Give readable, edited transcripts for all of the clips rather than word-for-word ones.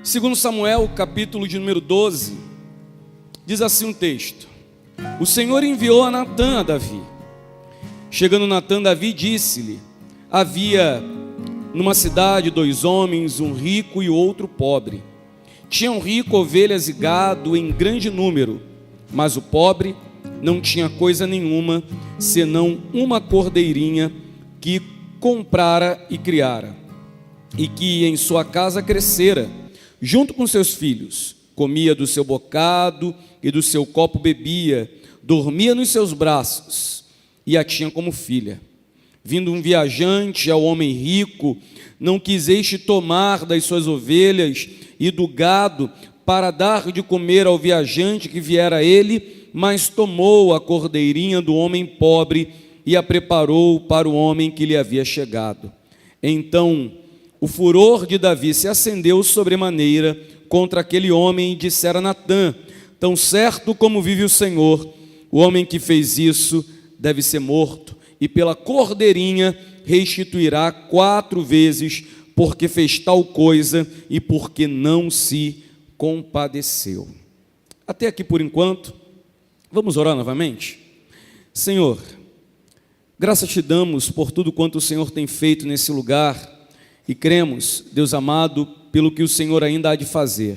Segundo Samuel, capítulo de número 12, diz assim um texto: o Senhor enviou a Natã a Davi. Chegando Natã, Davi disse-lhe: havia numa cidade 2 homens, um rico e outro pobre. Tinham rico ovelhas e gado em grande número, mas o pobre não tinha coisa nenhuma, senão uma cordeirinha que comprara e criara, e que em sua casa crescera, junto com seus filhos. Comia do seu bocado e do seu copo bebia, dormia nos seus braços e a tinha como filha. Vindo um viajante ao homem rico, não quis este tomar das suas ovelhas e do gado para dar de comer ao viajante que viera a ele, mas tomou a cordeirinha do homem pobre e a preparou para o homem que lhe havia chegado. Então o furor de Davi se acendeu sobremaneira contra aquele homem e dissera a Natã: tão certo como vive o Senhor, o homem que fez isso deve ser morto, e pela cordeirinha restituirá 4 vezes, porque fez tal coisa e porque não se compadeceu. Até aqui por enquanto. Vamos orar novamente? Senhor, graças te damos por tudo quanto o Senhor tem feito nesse lugar, e cremos, Deus amado, pelo que o Senhor ainda há de fazer.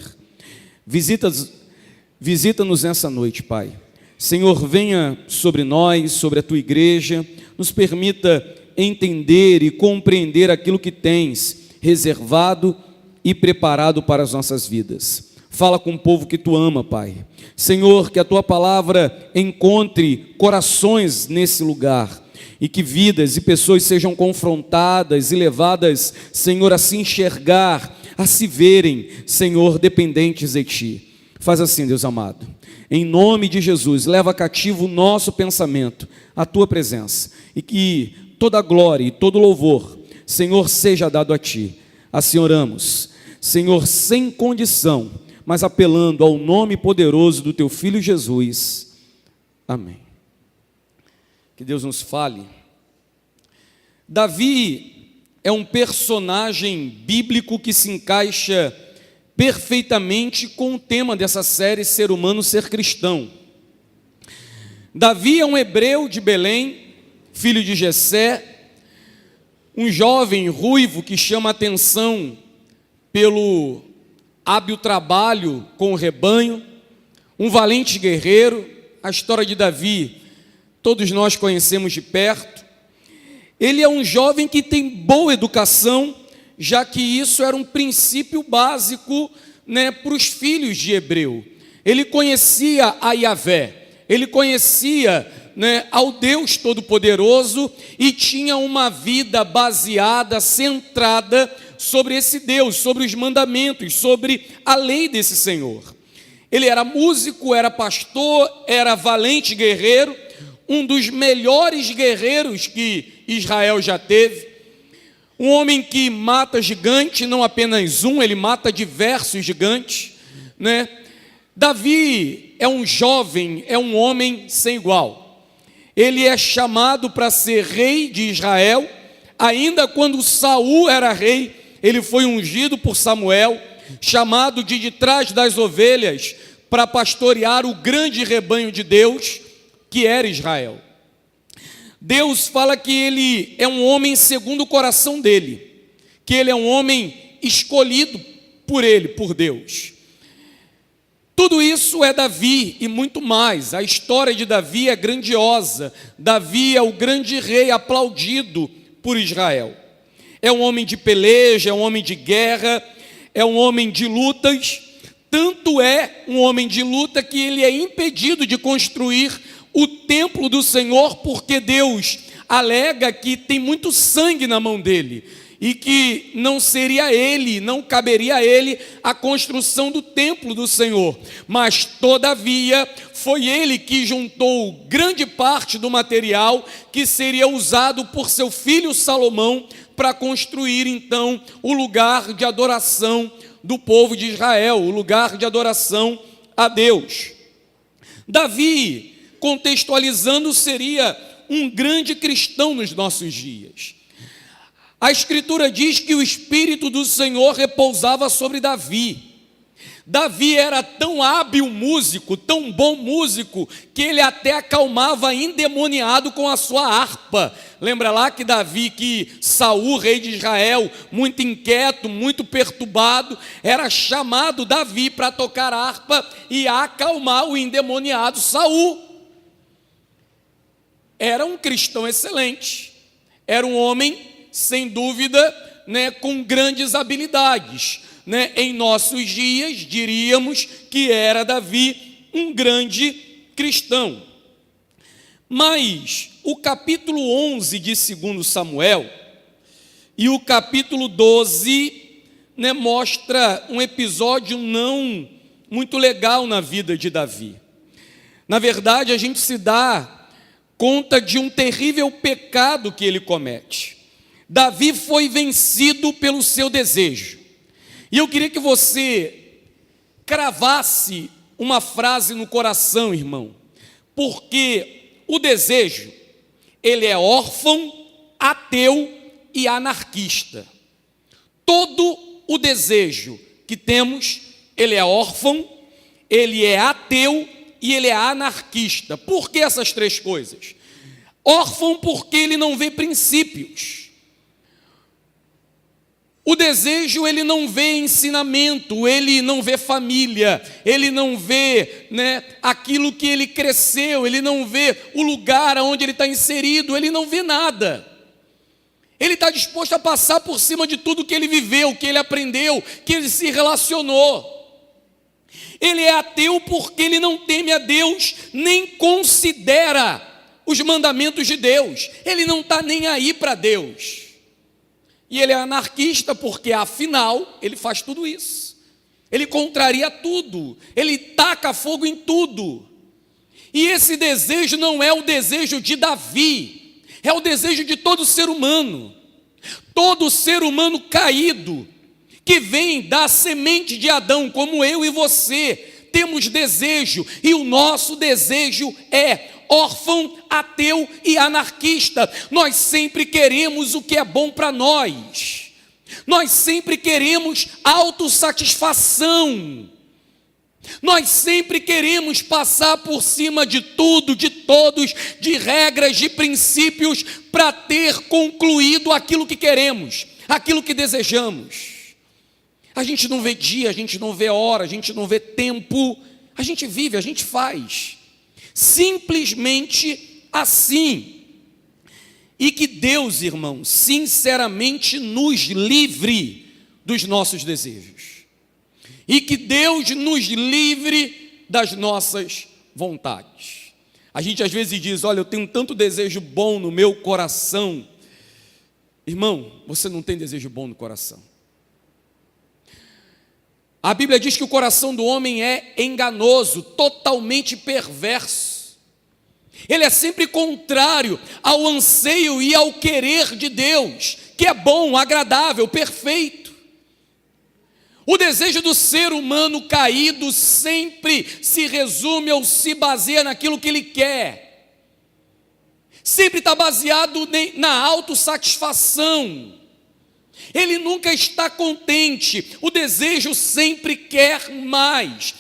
Visita-nos nessa noite, Pai. Senhor, venha sobre nós, sobre a tua igreja, nos permita entender e compreender aquilo que tens reservado e preparado para as nossas vidas. Fala com o povo que tu ama, Pai. Senhor, que a tua palavra encontre corações nesse lugar, e que vidas e pessoas sejam confrontadas e levadas, Senhor, a se enxergar, a se verem, Senhor, dependentes de ti. Faz assim, Deus amado, em nome de Jesus, leva cativo o nosso pensamento à tua presença, e que toda glória e todo louvor, Senhor, seja dado a ti. Assim oramos, Senhor, sem condição, mas apelando ao nome poderoso do teu Filho Jesus. Amém. Que Deus nos fale. Davi é um personagem bíblico que se encaixa perfeitamente com o tema dessa série, Ser Humano, Ser Cristão. Davi é um hebreu de Belém, filho de Jessé, um jovem ruivo que chama a atenção pelo hábil trabalho com o rebanho, um valente guerreiro. A história de Davi todos nós conhecemos de perto. Ele é um jovem que tem boa educação, já que isso era um princípio básico, para os filhos de Hebreu. Ele conhecia a Yahvé, ele conhecia, ao Deus Todo-Poderoso, e tinha uma vida baseada, centrada sobre esse Deus, sobre os mandamentos, sobre a lei desse Senhor. Ele era músico, era pastor, era valente guerreiro, um dos melhores guerreiros que Israel já teve, um homem que mata gigante, não apenas um, ele mata diversos gigantes, Davi é um jovem, é um homem sem igual. Ele é chamado para ser rei de Israel. Ainda quando Saul era rei, ele foi ungido por Samuel, chamado de trás das ovelhas, para pastorear o grande rebanho de Deus, que era Israel. Deus fala que ele é um homem segundo o coração dele, que ele é um homem escolhido por ele, por Deus. Tudo isso é Davi e muito mais. A história de Davi é grandiosa. Davi é o grande rei aplaudido por Israel. É um homem de peleja, é um homem de guerra, é um homem de lutas. Tanto é um homem de luta que ele é impedido de construir o templo do Senhor, porque Deus alega que tem muito sangue na mão dele, e que não seria ele, não caberia a ele a construção do templo do Senhor. Mas todavia foi ele que juntou grande parte do material que seria usado por seu filho Salomão para construir então o lugar de adoração do povo de Israel, o lugar de adoração a Deus. Davi, contextualizando, seria um grande cristão nos nossos dias. A Escritura diz que o Espírito do Senhor repousava sobre Davi. Davi era tão hábil músico, tão bom músico, que ele até acalmava endemoniado com a sua harpa. Lembra lá que Saul, rei de Israel, muito inquieto, muito perturbado, era chamado Davi para tocar harpa e acalmar o endemoniado Saul. Era um cristão excelente, era um homem, sem dúvida, com grandes habilidades. Em nossos dias, diríamos que era Davi um grande cristão. Mas o capítulo 11 de 2 Samuel e o capítulo 12 mostra um episódio não muito legal na vida de Davi. Na verdade, a gente se dá conta de um terrível pecado que ele comete. Davi foi vencido pelo seu desejo. E eu queria que você cravasse uma frase no coração, irmão, porque o desejo, ele é órfão, ateu e anarquista. Todo o desejo que temos, ele é órfão, ele é ateu e ele é anarquista. Por que essas três coisas? Órfão porque ele não vê princípios. O desejo, ele não vê ensinamento, ele não vê família, ele não vê aquilo que ele cresceu, ele não vê o lugar onde ele está inserido, ele não vê nada. Ele está disposto a passar por cima de tudo que ele viveu, que ele aprendeu, que ele se relacionou. Ele é ateu porque ele não teme a Deus, nem considera os mandamentos de Deus, ele não está nem aí para Deus. E ele é anarquista porque, afinal, ele faz tudo isso. Ele contraria tudo. Ele taca fogo em tudo. E esse desejo não é o desejo de Davi. É o desejo de todo ser humano. Todo ser humano caído, que vem da semente de Adão, como eu e você, temos desejo. E o nosso desejo é órfão, ateu e anarquista. Nós sempre queremos o que é bom para nós. Nós sempre queremos autossatisfação. Nós sempre queremos passar por cima de tudo, de todos, de regras, de princípios, para ter concluído aquilo que queremos, aquilo que desejamos. A gente não vê dia, a gente não vê hora, a gente não vê tempo, a gente vive, a gente faz. Simplesmente assim. E que Deus, irmão, sinceramente nos livre dos nossos desejos. E que Deus nos livre das nossas vontades. A gente às vezes diz, olha, eu tenho tanto desejo bom no meu coração. Irmão, você não tem desejo bom no coração. A Bíblia diz que o coração do homem é enganoso, totalmente perverso. Ele é sempre contrário ao anseio e ao querer de Deus, que é bom, agradável, perfeito. O desejo do ser humano caído sempre se resume ou se baseia naquilo que ele quer. Sempre está baseado na autossatisfação. Ele nunca está contente, o desejo sempre quer mais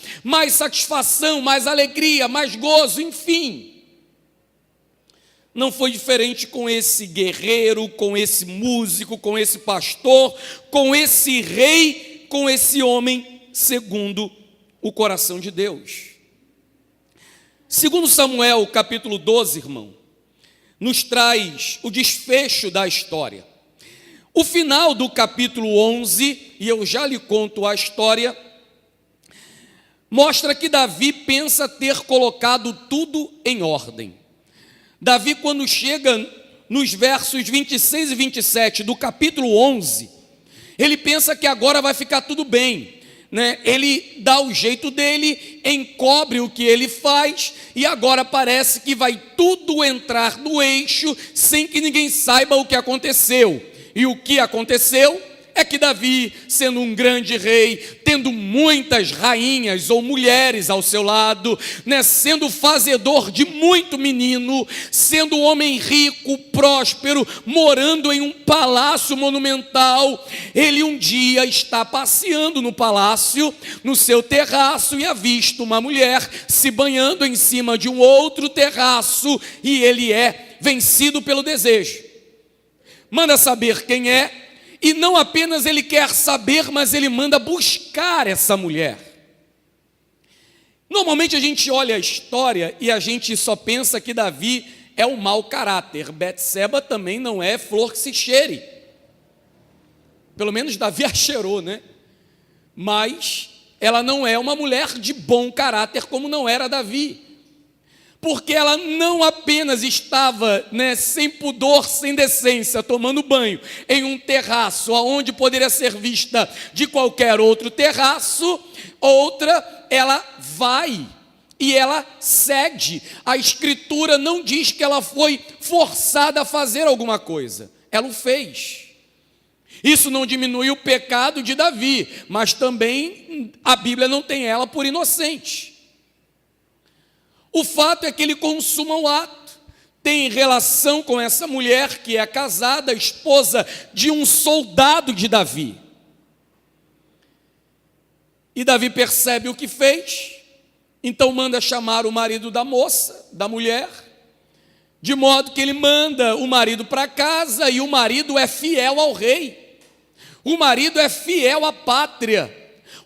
satisfação, mais alegria, mais gozo, enfim. Não foi diferente com esse guerreiro, com esse músico, com esse pastor, com esse rei, com esse homem segundo o coração de Deus. Segundo Samuel, capítulo 12, irmão, nos traz o desfecho da história. O final do capítulo 11, e eu já lhe conto a história, mostra que Davi pensa ter colocado tudo em ordem. Davi, quando chega nos versos 26 e 27 do capítulo 11, ele pensa que agora vai ficar tudo bem, Ele dá o jeito dele, encobre o que ele faz, e agora parece que vai tudo entrar no eixo, sem que ninguém saiba o que aconteceu. E o que aconteceu é que Davi, sendo um grande rei, tendo muitas rainhas ou mulheres ao seu lado, né, sendo fazedor de muito menino, sendo um homem rico, próspero, morando em um palácio monumental, ele um dia está passeando no palácio, no seu terraço, e avista uma mulher se banhando em cima de um outro terraço, e ele é vencido pelo desejo. Manda saber quem é, e não apenas ele quer saber, mas ele manda buscar essa mulher. Normalmente a gente olha a história e a gente só pensa que Davi é um mau caráter. Betseba também não é flor que se cheire. Pelo menos Davi a cheirou, né? Mas ela não é uma mulher de bom caráter como não era Davi. Porque ela não apenas estava, né, sem pudor, sem decência, tomando banho em um terraço, onde poderia ser vista de qualquer outro terraço, outra, ela vai e ela cede. A Escritura não diz que ela foi forçada a fazer alguma coisa, ela o fez. Isso não diminui o pecado de Davi, mas também a Bíblia não tem ela por inocente. O fato é que ele consuma o ato, tem relação com essa mulher que é casada, esposa de um soldado de Davi. E Davi percebe o que fez, então manda chamar o marido da moça, da mulher, de modo que ele manda o marido para casa, e o marido é fiel ao rei, o marido é fiel à pátria.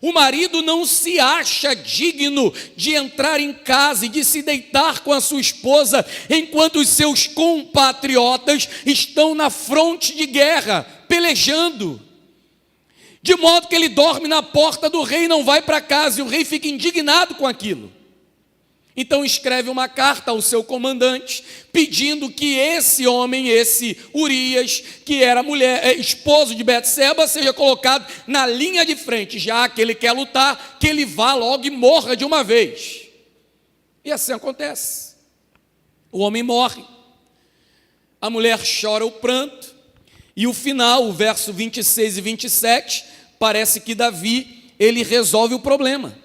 O marido não se acha digno de entrar em casa e de se deitar com a sua esposa enquanto os seus compatriotas estão na fronte de guerra, pelejando. De modo que ele dorme na porta do rei e não vai para casa, e o rei fica indignado com aquilo. Então escreve uma carta ao seu comandante, pedindo que esse homem, esse Urias, que era esposo de Betseba, seja colocado na linha de frente, já que ele quer lutar, que ele vá logo e morra de uma vez. E assim acontece. O homem morre, a mulher chora o pranto, e o final, o verso 26 e 27, parece que Davi, ele resolve o problema.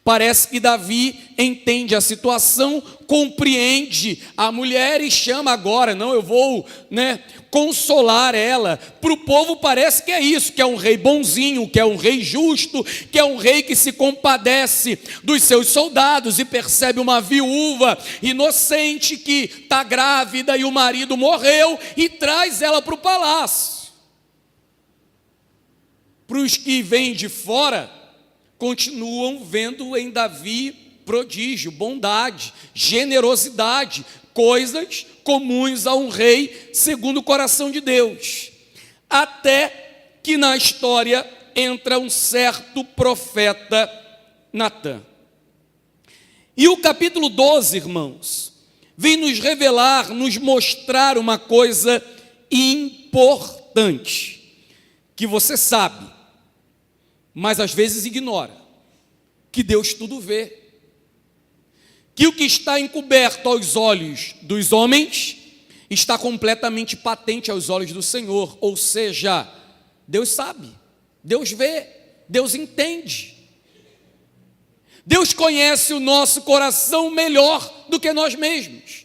Parece que Davi entende a situação, compreende a mulher e chama agora, não, eu vou, né, consolar ela. Para o povo parece que é isso, que é um rei bonzinho, que é um rei justo, que é um rei que se compadece dos seus soldados e percebe uma viúva inocente que está grávida e o marido morreu e traz ela para o palácio. Para os que vêm de fora, continuam vendo em Davi prodígio, bondade, generosidade, coisas comuns a um rei segundo o coração de Deus. Até que na história entra um certo profeta Natã. E o capítulo 12, irmãos, vem nos revelar, nos mostrar uma coisa importante, que você sabe, mas às vezes ignora, que Deus tudo vê, que o que está encoberto aos olhos dos homens, está completamente patente aos olhos do Senhor, ou seja, Deus sabe, Deus vê, Deus entende, Deus conhece o nosso coração melhor do que nós mesmos,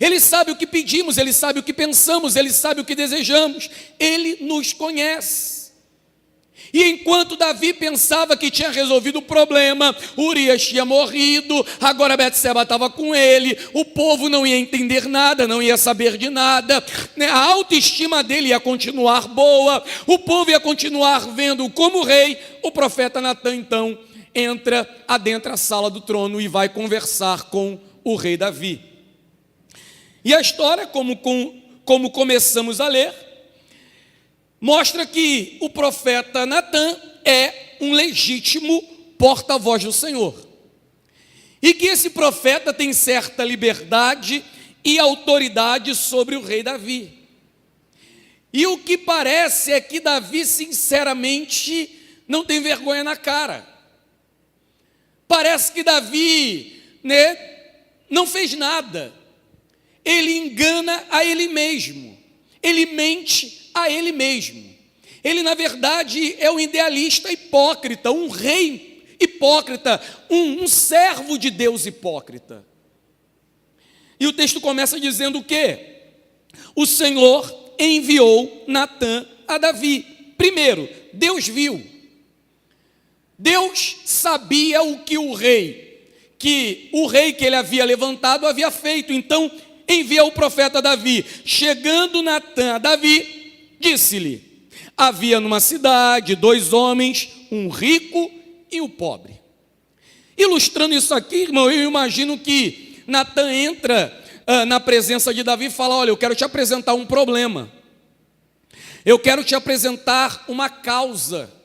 Ele sabe o que pedimos, Ele sabe o que pensamos, Ele sabe o que desejamos, Ele nos conhece. E enquanto Davi pensava que tinha resolvido o problema, Urias tinha morrido, agora Betseba estava com ele, o povo não ia entender nada, não ia saber de nada, a autoestima dele ia continuar boa, o povo ia continuar vendo como rei. O profeta Natã então adentra a sala do trono e vai conversar com o rei Davi. E a história, como começamos a ler, mostra que o profeta Natã é um legítimo porta-voz do Senhor. E que esse profeta tem certa liberdade e autoridade sobre o rei Davi. E o que parece é que Davi, sinceramente, não tem vergonha na cara. Parece que Davi, não fez nada. Ele engana a ele mesmo. Ele mente a ele mesmo. Ele, na verdade, é um idealista hipócrita, um rei hipócrita, um servo de Deus hipócrita. E o texto começa dizendo o quê? O Senhor enviou Natã a Davi. Primeiro, Deus viu. Deus sabia o que o rei que ele havia levantado havia feito. Então, envia o profeta Davi. Chegando Natã a Davi, disse-lhe: havia numa cidade 2 homens, um rico e um pobre. Ilustrando isso aqui, irmão, eu imagino que Natã entra na presença de Davi e fala: olha, eu quero te apresentar um problema. Eu quero te apresentar uma causa.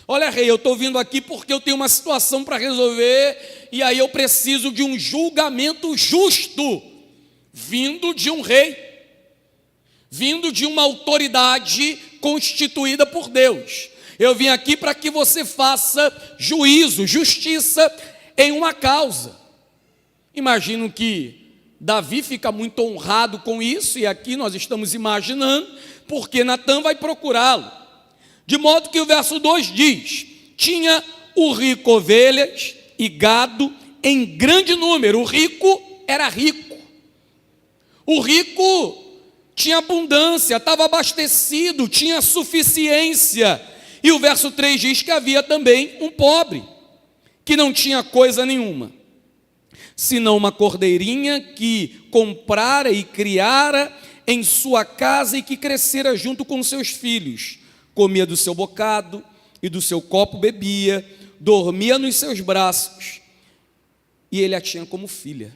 Olha, rei, eu estou vindo aqui porque eu tenho uma situação para resolver e aí eu preciso de um julgamento justo, vindo de um rei, vindo de uma autoridade constituída por Deus. Eu vim aqui para que você faça juízo, justiça em uma causa. Imagino que Davi fica muito honrado com isso, e aqui nós estamos imaginando, porque Natã vai procurá-lo. De modo que o verso 2 diz: tinha o rico ovelhas e gado em grande número. O rico era rico. O rico tinha abundância, estava abastecido, tinha suficiência. E o verso 3 diz que havia também um pobre, que não tinha coisa nenhuma, senão uma cordeirinha que comprara e criara em sua casa e que crescera junto com seus filhos. Comia do seu bocado e do seu copo bebia, dormia nos seus braços, e ele a tinha como filha.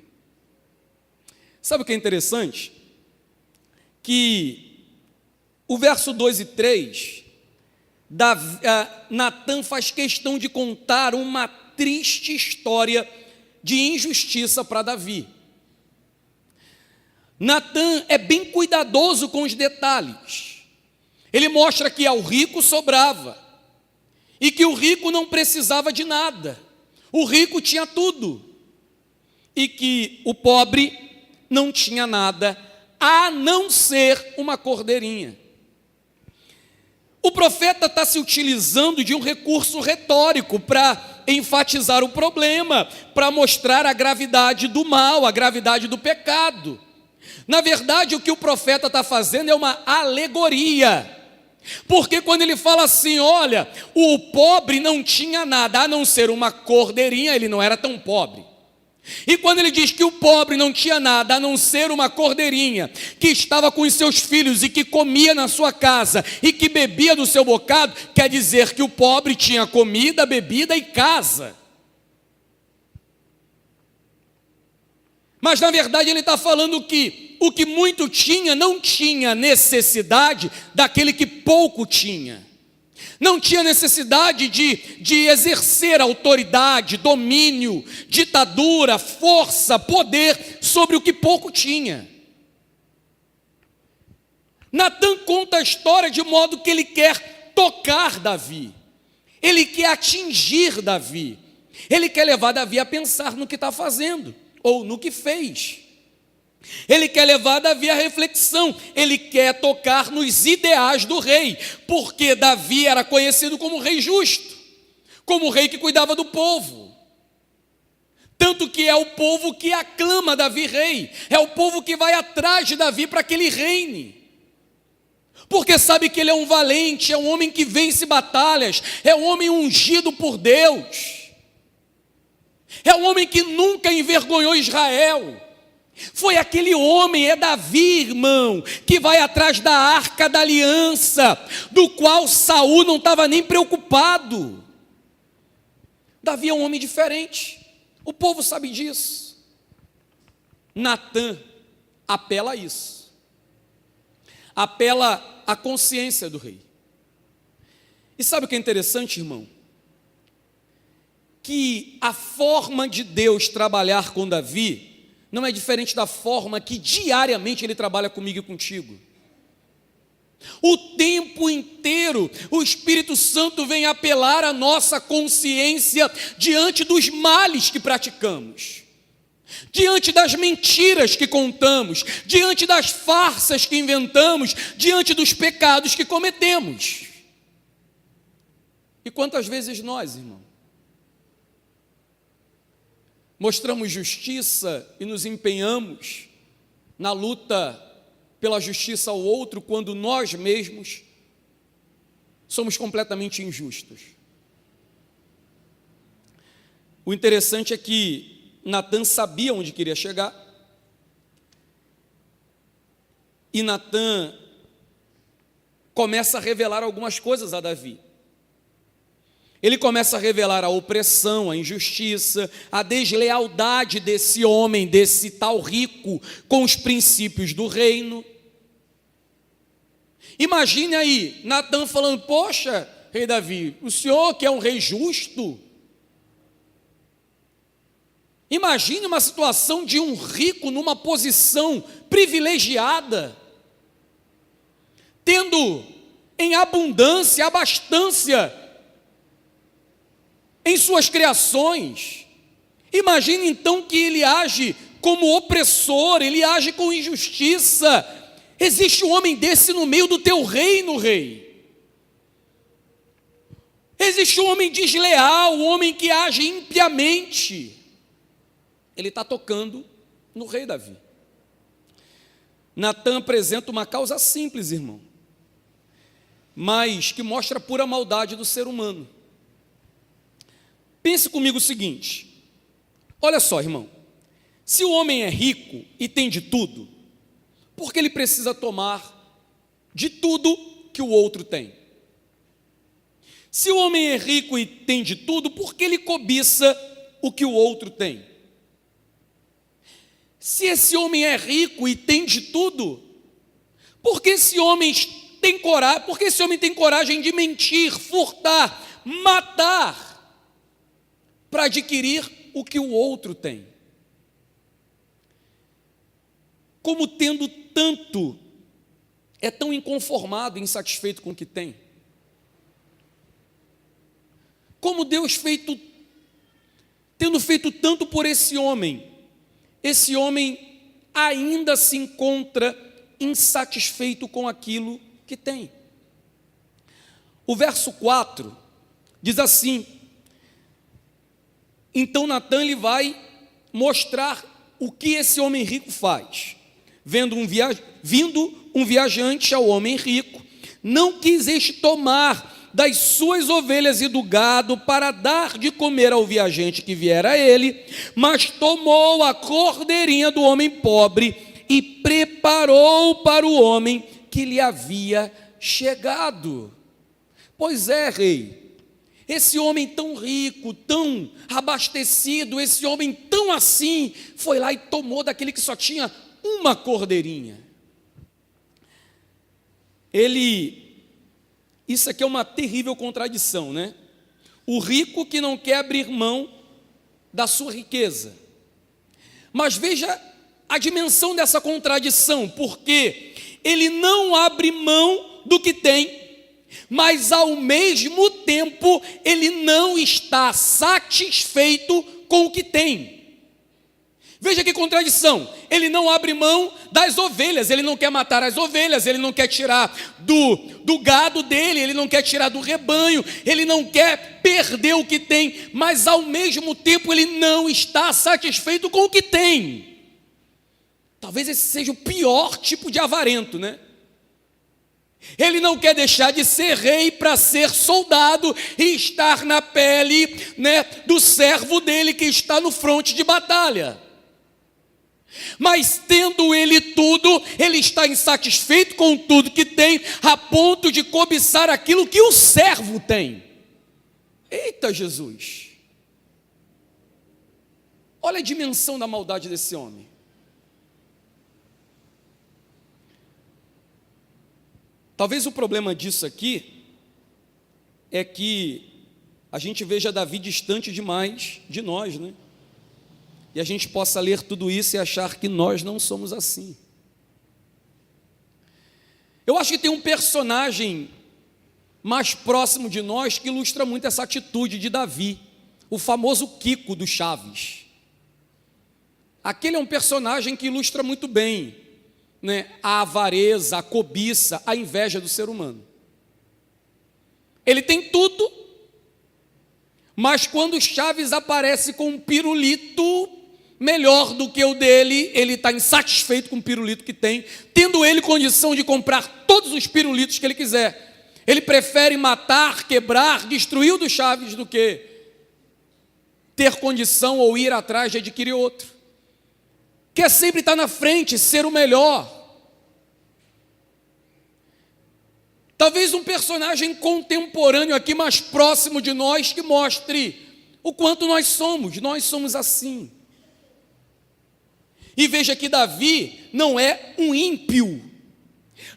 Sabe o que é interessante? Que o verso 2 e 3, Natã faz questão de contar uma triste história de injustiça para Davi. Natã é bem cuidadoso com os detalhes. Ele mostra que ao rico sobrava, e que o rico não precisava de nada, o rico tinha tudo, e que o pobre não tinha nada, a não ser uma cordeirinha. O profeta está se utilizando de um recurso retórico para enfatizar o problema, para mostrar a gravidade do mal, a gravidade do pecado. Na verdade, o que o profeta está fazendo é uma alegoria. Porque quando ele fala assim, olha, o pobre não tinha nada, a não ser uma cordeirinha, ele não era tão pobre. E quando ele diz que o pobre não tinha nada, a não ser uma cordeirinha, que estava com os seus filhos e que comia na sua casa e que bebia do seu bocado, quer dizer que o pobre tinha comida, bebida e casa. Mas na verdade ele está falando que o que muito tinha não tinha necessidade daquele que pouco tinha. Não tinha necessidade de exercer autoridade, domínio, ditadura, força, poder sobre o que pouco tinha. Natã conta a história de modo que ele quer tocar Davi. Ele quer atingir Davi. Ele quer levar Davi a pensar no que está fazendo, ou no que fez. Ele quer levar Davi à reflexão, ele quer tocar nos ideais do rei, porque Davi era conhecido como rei justo, como rei que cuidava do povo. Tanto que é o povo que aclama Davi rei, é o povo que vai atrás de Davi para que ele reine. Porque sabe que ele é um valente, é um homem que vence batalhas, é um homem ungido por Deus, é um homem que nunca envergonhou Israel. Foi aquele homem, é Davi, irmão, que vai atrás da arca da aliança, do qual Saul não estava nem preocupado. Davi é um homem diferente, o povo sabe disso. Natã apela a isso, apela à consciência do rei. E sabe o que é interessante, irmão? Que a forma de Deus trabalhar com Davi não é diferente da forma que diariamente Ele trabalha comigo e contigo. O tempo inteiro o Espírito Santo vem apelar a nossa consciência diante dos males que praticamos, diante das mentiras que contamos, diante das farsas que inventamos, diante dos pecados que cometemos. E quantas vezes nós, irmão, mostramos justiça e nos empenhamos na luta pela justiça ao outro, quando nós mesmos somos completamente injustos? O interessante é que Natã sabia onde queria chegar, e Natã começa a revelar algumas coisas a Davi. Ele começa a revelar a opressão, a injustiça, a deslealdade desse homem, desse tal rico, com os princípios do reino. Imagine aí, Natã falando: poxa, rei Davi, o senhor que é um rei justo? Imagine uma situação de um rico numa posição privilegiada, tendo em abundância, abastança em suas criações. Imagine então que ele age como opressor, ele age com injustiça. Existe um homem desse no meio do teu reino, rei. Existe um homem desleal, um homem que age impiamente. Ele está tocando no rei Davi. Natã apresenta uma causa simples, irmão, mas que mostra a pura maldade do ser humano. Pense comigo o seguinte: olha só, irmão, se o homem é rico e tem de tudo, por que ele precisa tomar de tudo que o outro tem? Se o homem é rico e tem de tudo, por que ele cobiça o que o outro tem? Se esse homem é rico e tem de tudo, por que esse homem tem coragem? Por que esse homem tem coragem de mentir, furtar, matar, para adquirir o que o outro tem? Como tendo tanto, é tão inconformado e insatisfeito com o que tem? Como Deus tendo feito tanto por esse homem ainda se encontra insatisfeito com aquilo que tem. O verso 4 diz assim: então Natã ele vai mostrar o que esse homem rico faz. Vindo um viajante ao homem rico, não quis este tomar das suas ovelhas e do gado para dar de comer ao viajante que viera a ele, mas tomou a cordeirinha do homem pobre e preparou para o homem que lhe havia chegado. Pois é, rei, esse homem tão rico, tão abastecido, esse homem tão assim, foi lá e tomou daquele que só tinha uma cordeirinha. Isso aqui é uma terrível contradição, né? O rico que não quer abrir mão da sua riqueza. Mas veja a dimensão dessa contradição, porque ele não abre mão do que tem, mas ao mesmo tempo ele não está satisfeito com o que tem. Veja que contradição: ele não abre mão das ovelhas, ele não quer matar as ovelhas, ele não quer tirar do gado dele, ele não quer tirar do rebanho, ele não quer perder o que tem, mas ao mesmo tempo ele não está satisfeito com o que tem. Talvez esse seja o pior tipo de avarento, né? Ele não quer deixar de ser rei para ser soldado e estar na pele, né, do servo dele que está no fronte de batalha. Mas tendo ele tudo, ele está insatisfeito com tudo que tem, a ponto de cobiçar aquilo que o servo tem. Eita Jesus! Olha a dimensão da maldade desse homem. Talvez o problema disso aqui é que a gente veja Davi distante demais de nós, né? E a gente possa ler tudo isso e achar que nós não somos assim. Eu acho que tem um personagem mais próximo de nós que ilustra muito essa atitude de Davi, o famoso Kiko do Chaves. Aquele é um personagem que ilustra muito bem, né, a avareza, a cobiça, a inveja do ser humano. Ele tem tudo, Mas quando Chaves aparece com um pirulito melhor do que o dele, ele está insatisfeito com o pirulito que tem, tendo ele condição de comprar todos os pirulitos que ele quiser. Ele prefere matar, quebrar, destruir o do Chaves do que ter condição ou ir atrás de adquirir outro. Quer sempre estar na frente, ser o melhor. Talvez um personagem contemporâneo aqui, mais próximo de nós, que mostre o quanto nós somos assim. E veja que Davi não é um ímpio,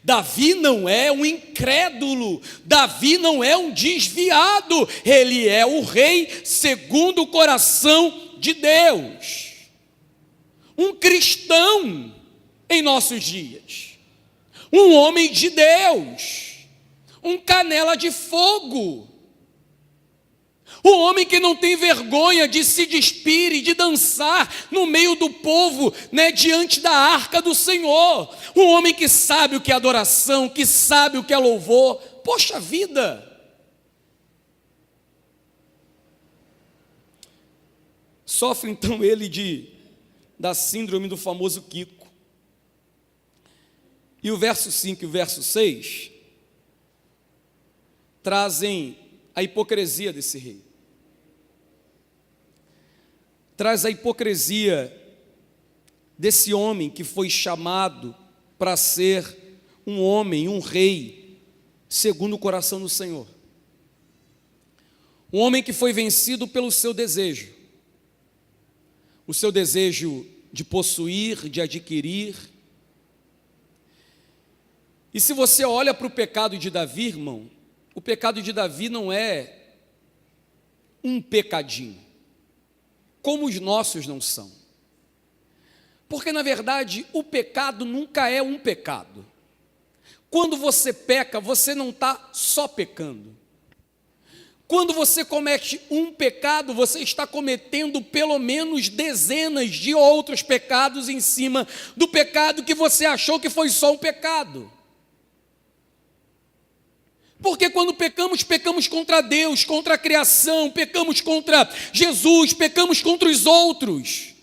Davi não é um incrédulo, Davi não é um desviado, ele é o rei segundo o coração de Deus, um cristão em nossos dias, um homem de Deus, um canela de fogo, um homem que não tem vergonha de se despir e de dançar no meio do povo, diante da arca do Senhor, um homem que sabe o que é adoração, que sabe o que é louvor. Poxa vida! Sofre então ele da síndrome do famoso Kiko. E o verso 5 e o verso 6 trazem a hipocrisia desse rei. Traz a hipocrisia desse homem que foi chamado para ser um homem, um rei, segundo o coração do Senhor. Um homem que foi vencido pelo seu desejo. O seu desejo de possuir, de adquirir. E se você olha para o pecado de Davi, irmão, o pecado de Davi não é um pecadinho, como os nossos não são. Porque, na verdade, o pecado nunca é um pecado. Quando você peca, você não está só pecando. Quando você comete um pecado, você está cometendo pelo menos dezenas de outros pecados em cima do pecado que você achou que foi só um pecado. Porque quando pecamos, pecamos contra Deus, contra a criação, pecamos contra Jesus, pecamos contra os outros,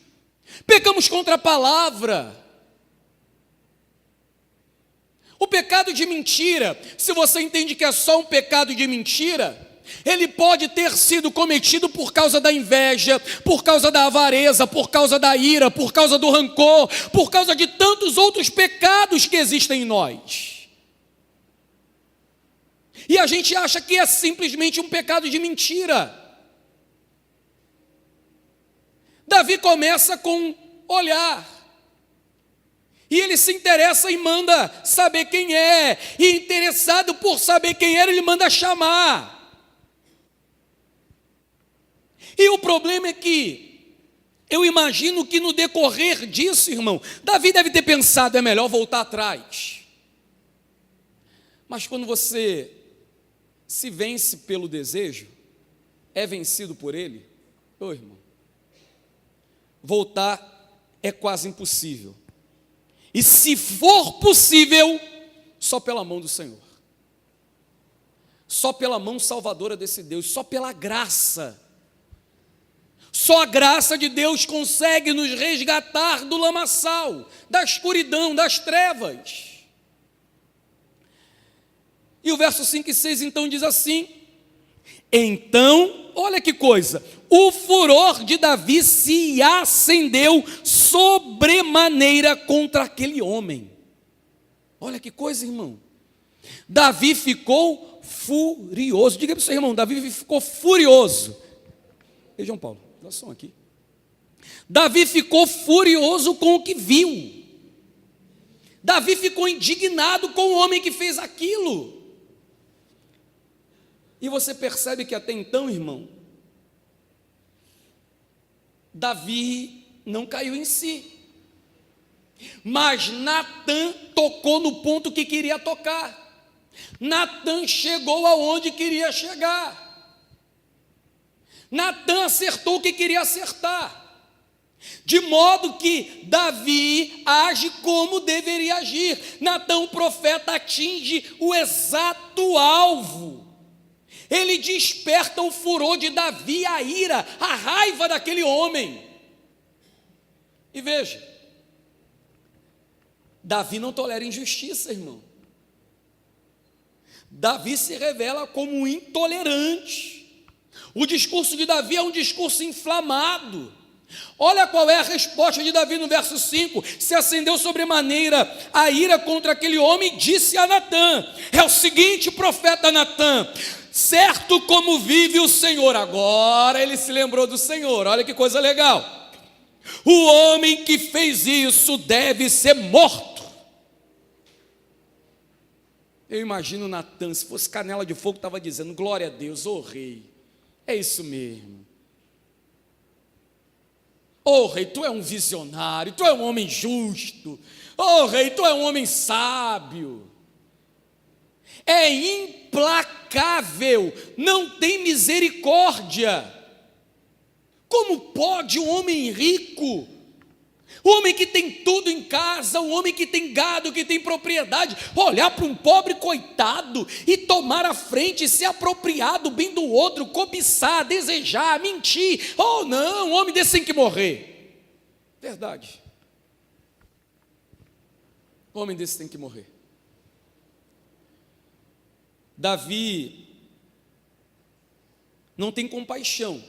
pecamos contra a palavra. O pecado de mentira, se você entende que é só um pecado de mentira, ele pode ter sido cometido por causa da inveja, por causa da avareza, por causa da ira, por causa do rancor, por causa de tantos outros pecados que existem em nós. E a gente acha que é simplesmente um pecado de mentira. Davi começa com olhar. E ele se interessa e manda saber quem é. E interessado por saber quem era, ele manda chamar. E o problema é que, eu imagino que no decorrer disso, irmão, Davi deve ter pensado, é melhor voltar atrás. Mas quando você se vence pelo desejo, é vencido por ele, irmão, voltar é quase impossível. E se for possível, só pela mão do Senhor, só pela mão salvadora desse Deus, só pela graça. Só a graça de Deus consegue nos resgatar do lamaçal, da escuridão, das trevas. E o verso 5 e 6 então diz assim: então, olha que coisa, o furor de Davi se acendeu sobremaneira contra aquele homem. Olha que coisa, irmão. Davi ficou furioso. Diga para o seu irmão, Davi ficou furioso. Ei, João Paulo, dá som aqui. Davi ficou furioso com o que viu. Davi ficou indignado com o homem que fez aquilo. E você percebe que até então, irmão, Davi não caiu em si. Mas Natã tocou no ponto que queria tocar. Natã chegou aonde queria chegar. Natã acertou o que queria acertar. De modo que Davi age como deveria agir. Natã, o profeta, atinge o exato alvo. Ele desperta o furor de Davi, a ira, a raiva daquele homem. E veja, Davi não tolera injustiça, irmão. Davi se revela como intolerante. O discurso de Davi é um discurso inflamado. Olha qual é a resposta de Davi no verso 5. Se acendeu sobremaneira a ira contra aquele homem, disse a Natã. É o seguinte, profeta Natã: certo como vive o Senhor. Agora ele se lembrou do Senhor, olha que coisa legal. O homem que fez isso deve ser morto. Eu imagino Natã, se fosse canela de fogo, estava dizendo: glória a Deus, ô rei, é isso mesmo. Ô rei, tu é um visionário, tu é um homem justo. Ô rei, tu é um homem sábio. É implacável, não tem misericórdia. Como pode um homem rico, o homem que tem tudo em casa, o homem que tem gado, que tem propriedade, olhar para um pobre coitado e tomar a frente, se apropriar do bem do outro, cobiçar, desejar, mentir? Oh não, um homem desse tem que morrer. Verdade. Um homem desse tem que morrer. Davi não tem compaixão.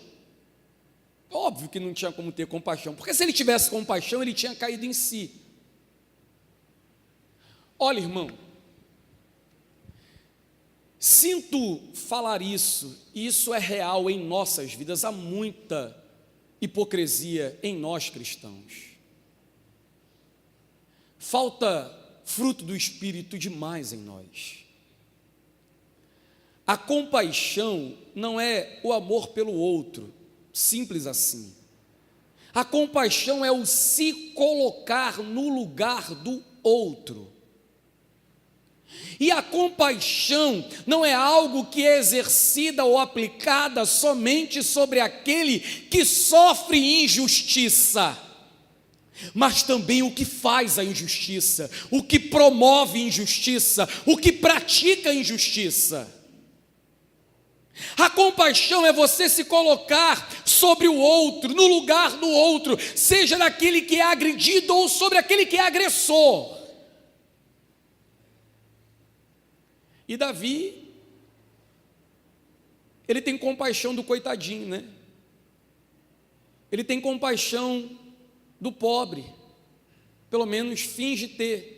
Óbvio que não tinha como ter compaixão, porque se ele tivesse compaixão, ele tinha caído em si. Olha, irmão, sinto falar isso, e isso é real em nossas vidas. Há muita hipocrisia em nós cristãos. Falta fruto do Espírito demais em nós. A compaixão não é o amor pelo outro, simples assim. A compaixão é o se colocar no lugar do outro. E a compaixão não é algo que é exercida ou aplicada somente sobre aquele que sofre injustiça, mas também o que faz a injustiça, o que promove injustiça, o que pratica injustiça. A compaixão é você se colocar sobre o outro, no lugar do outro, seja daquele que é agredido ou sobre aquele que é agressor. E Davi, ele tem compaixão do coitadinho, né? Ele tem compaixão do pobre, pelo menos finge ter.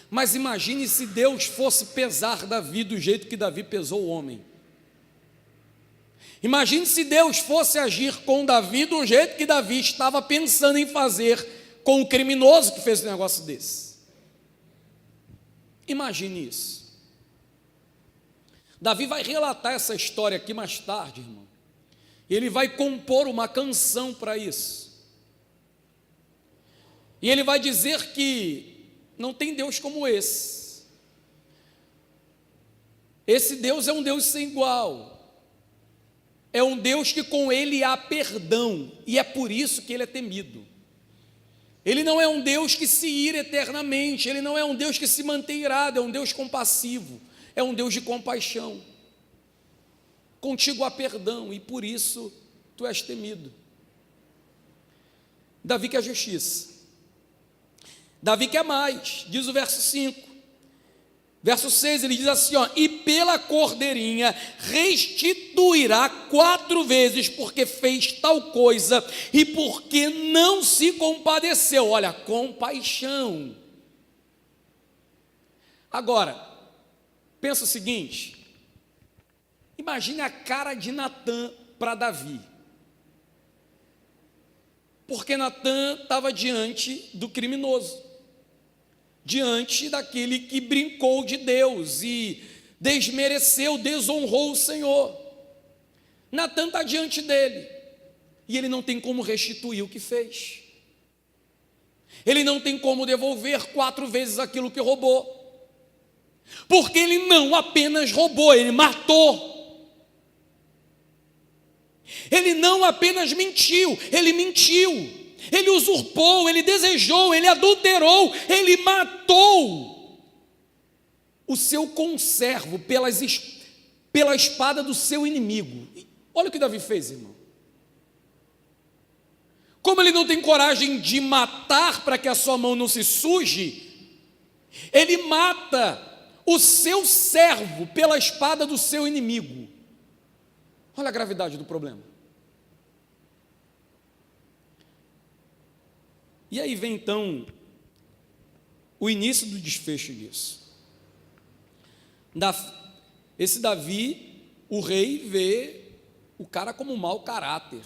Mas imagine se Deus fosse pesar Davi do jeito que Davi pesou o homem. Imagine se Deus fosse agir com Davi do jeito que Davi estava pensando em fazer com o criminoso que fez um negócio desse. Imagine isso. Davi vai relatar essa história aqui mais tarde, irmão. Ele vai compor uma canção para isso. E ele vai dizer que não tem Deus como esse. Esse Deus é um Deus sem igual. É um Deus que com ele há perdão, e é por isso que ele é temido. Ele não é um Deus que se ira eternamente, ele não é um Deus que se mantém irado, é um Deus compassivo, é um Deus de compaixão. Contigo há perdão, e por isso tu és temido. Davi quer justiça. Davi quer mais, diz o verso 5. Verso 6, ele diz assim, ó: e pela cordeirinha restituirá 4 vezes, porque fez tal coisa e porque não se compadeceu. Olha, compaixão. Agora, pensa o seguinte, imagine a cara de Natã para Davi. Porque Natã estava diante do criminoso, diante daquele que brincou de Deus e desmereceu, desonrou o Senhor. Natã está diante dele, e ele não tem como restituir o que fez. Ele não tem como devolver 4 vezes aquilo que roubou, porque ele não apenas roubou, ele matou. Ele não apenas mentiu, ele mentiu. Ele usurpou, ele desejou, ele adulterou, ele matou. o seu conservo pela espada do seu inimigo. Olha o que Davi fez, irmão. Como ele não tem coragem de matar para que a sua mão não se suje, ele mata o seu servo pela espada do seu inimigo. Olha a gravidade do problema. E aí vem então o início do desfecho disso. Esse Davi, o rei, vê o cara como um mau caráter,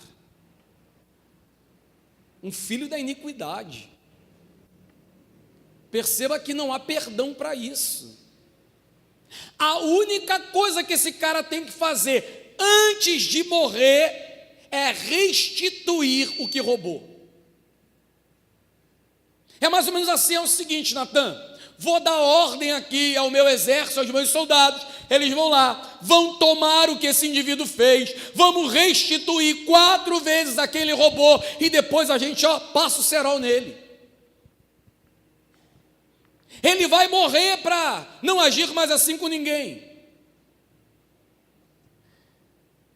um filho da iniquidade. Perceba que não há perdão para isso. A única coisa que esse cara tem que fazer antes de morrer é restituir o que roubou. É mais ou menos assim, é o seguinte, Natan, vou dar ordem aqui ao meu exército, aos meus soldados, eles vão lá, vão tomar o que esse indivíduo fez, vamos restituir 4 vezes aquele roubou, e depois a gente passa o cerol nele. Ele vai morrer para não agir mais assim com ninguém.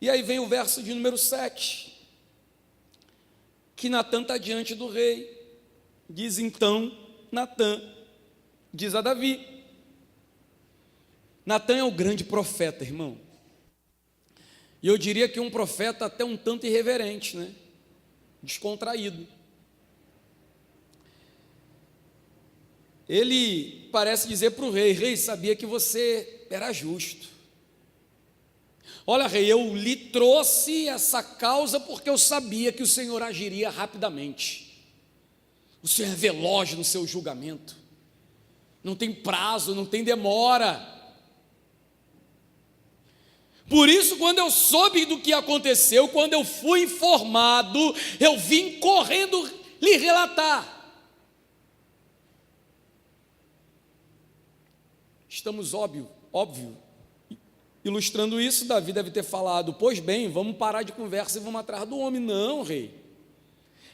E aí vem o verso de número 7, que Natan está diante do rei. Diz então Natan, diz a Davi. Natan é o grande profeta, irmão. E eu diria que um profeta até um tanto irreverente, né? Descontraído. Ele parece dizer para o rei: rei, sabia que você era justo. Olha, rei, eu lhe trouxe essa causa porque eu sabia que o Senhor agiria rapidamente. O Senhor é veloz no seu julgamento, não tem prazo, não tem demora. Por isso, quando eu soube do que aconteceu, quando eu fui informado, eu vim correndo lhe relatar. Estamos, óbvio, ilustrando isso. Davi deve ter falado: pois bem, vamos parar de conversa e vamos atrás do homem. Não, rei.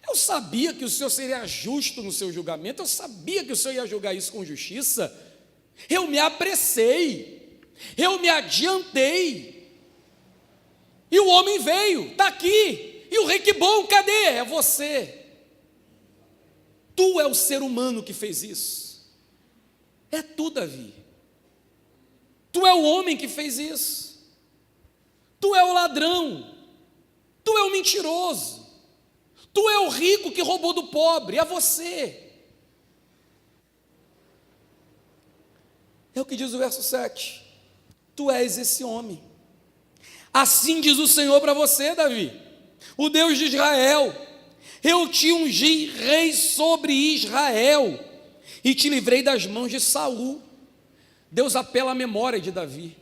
Eu sabia que o Senhor seria justo no seu julgamento, eu sabia que o Senhor ia julgar isso com justiça. Eu me apressei, eu me adiantei, e o homem veio, está aqui, e o rei: que bom, cadê? É você. Tu é o ser humano que fez isso, é tu, Davi. Tu é o homem que fez isso, tu é o ladrão, tu é o mentiroso, tu é o rico que roubou do pobre, é você. É o que diz o verso 7. Tu és esse homem. Assim diz o Senhor para você, Davi, o Deus de Israel: eu te ungi rei sobre Israel e te livrei das mãos de Saul. Deus apela à memória de Davi.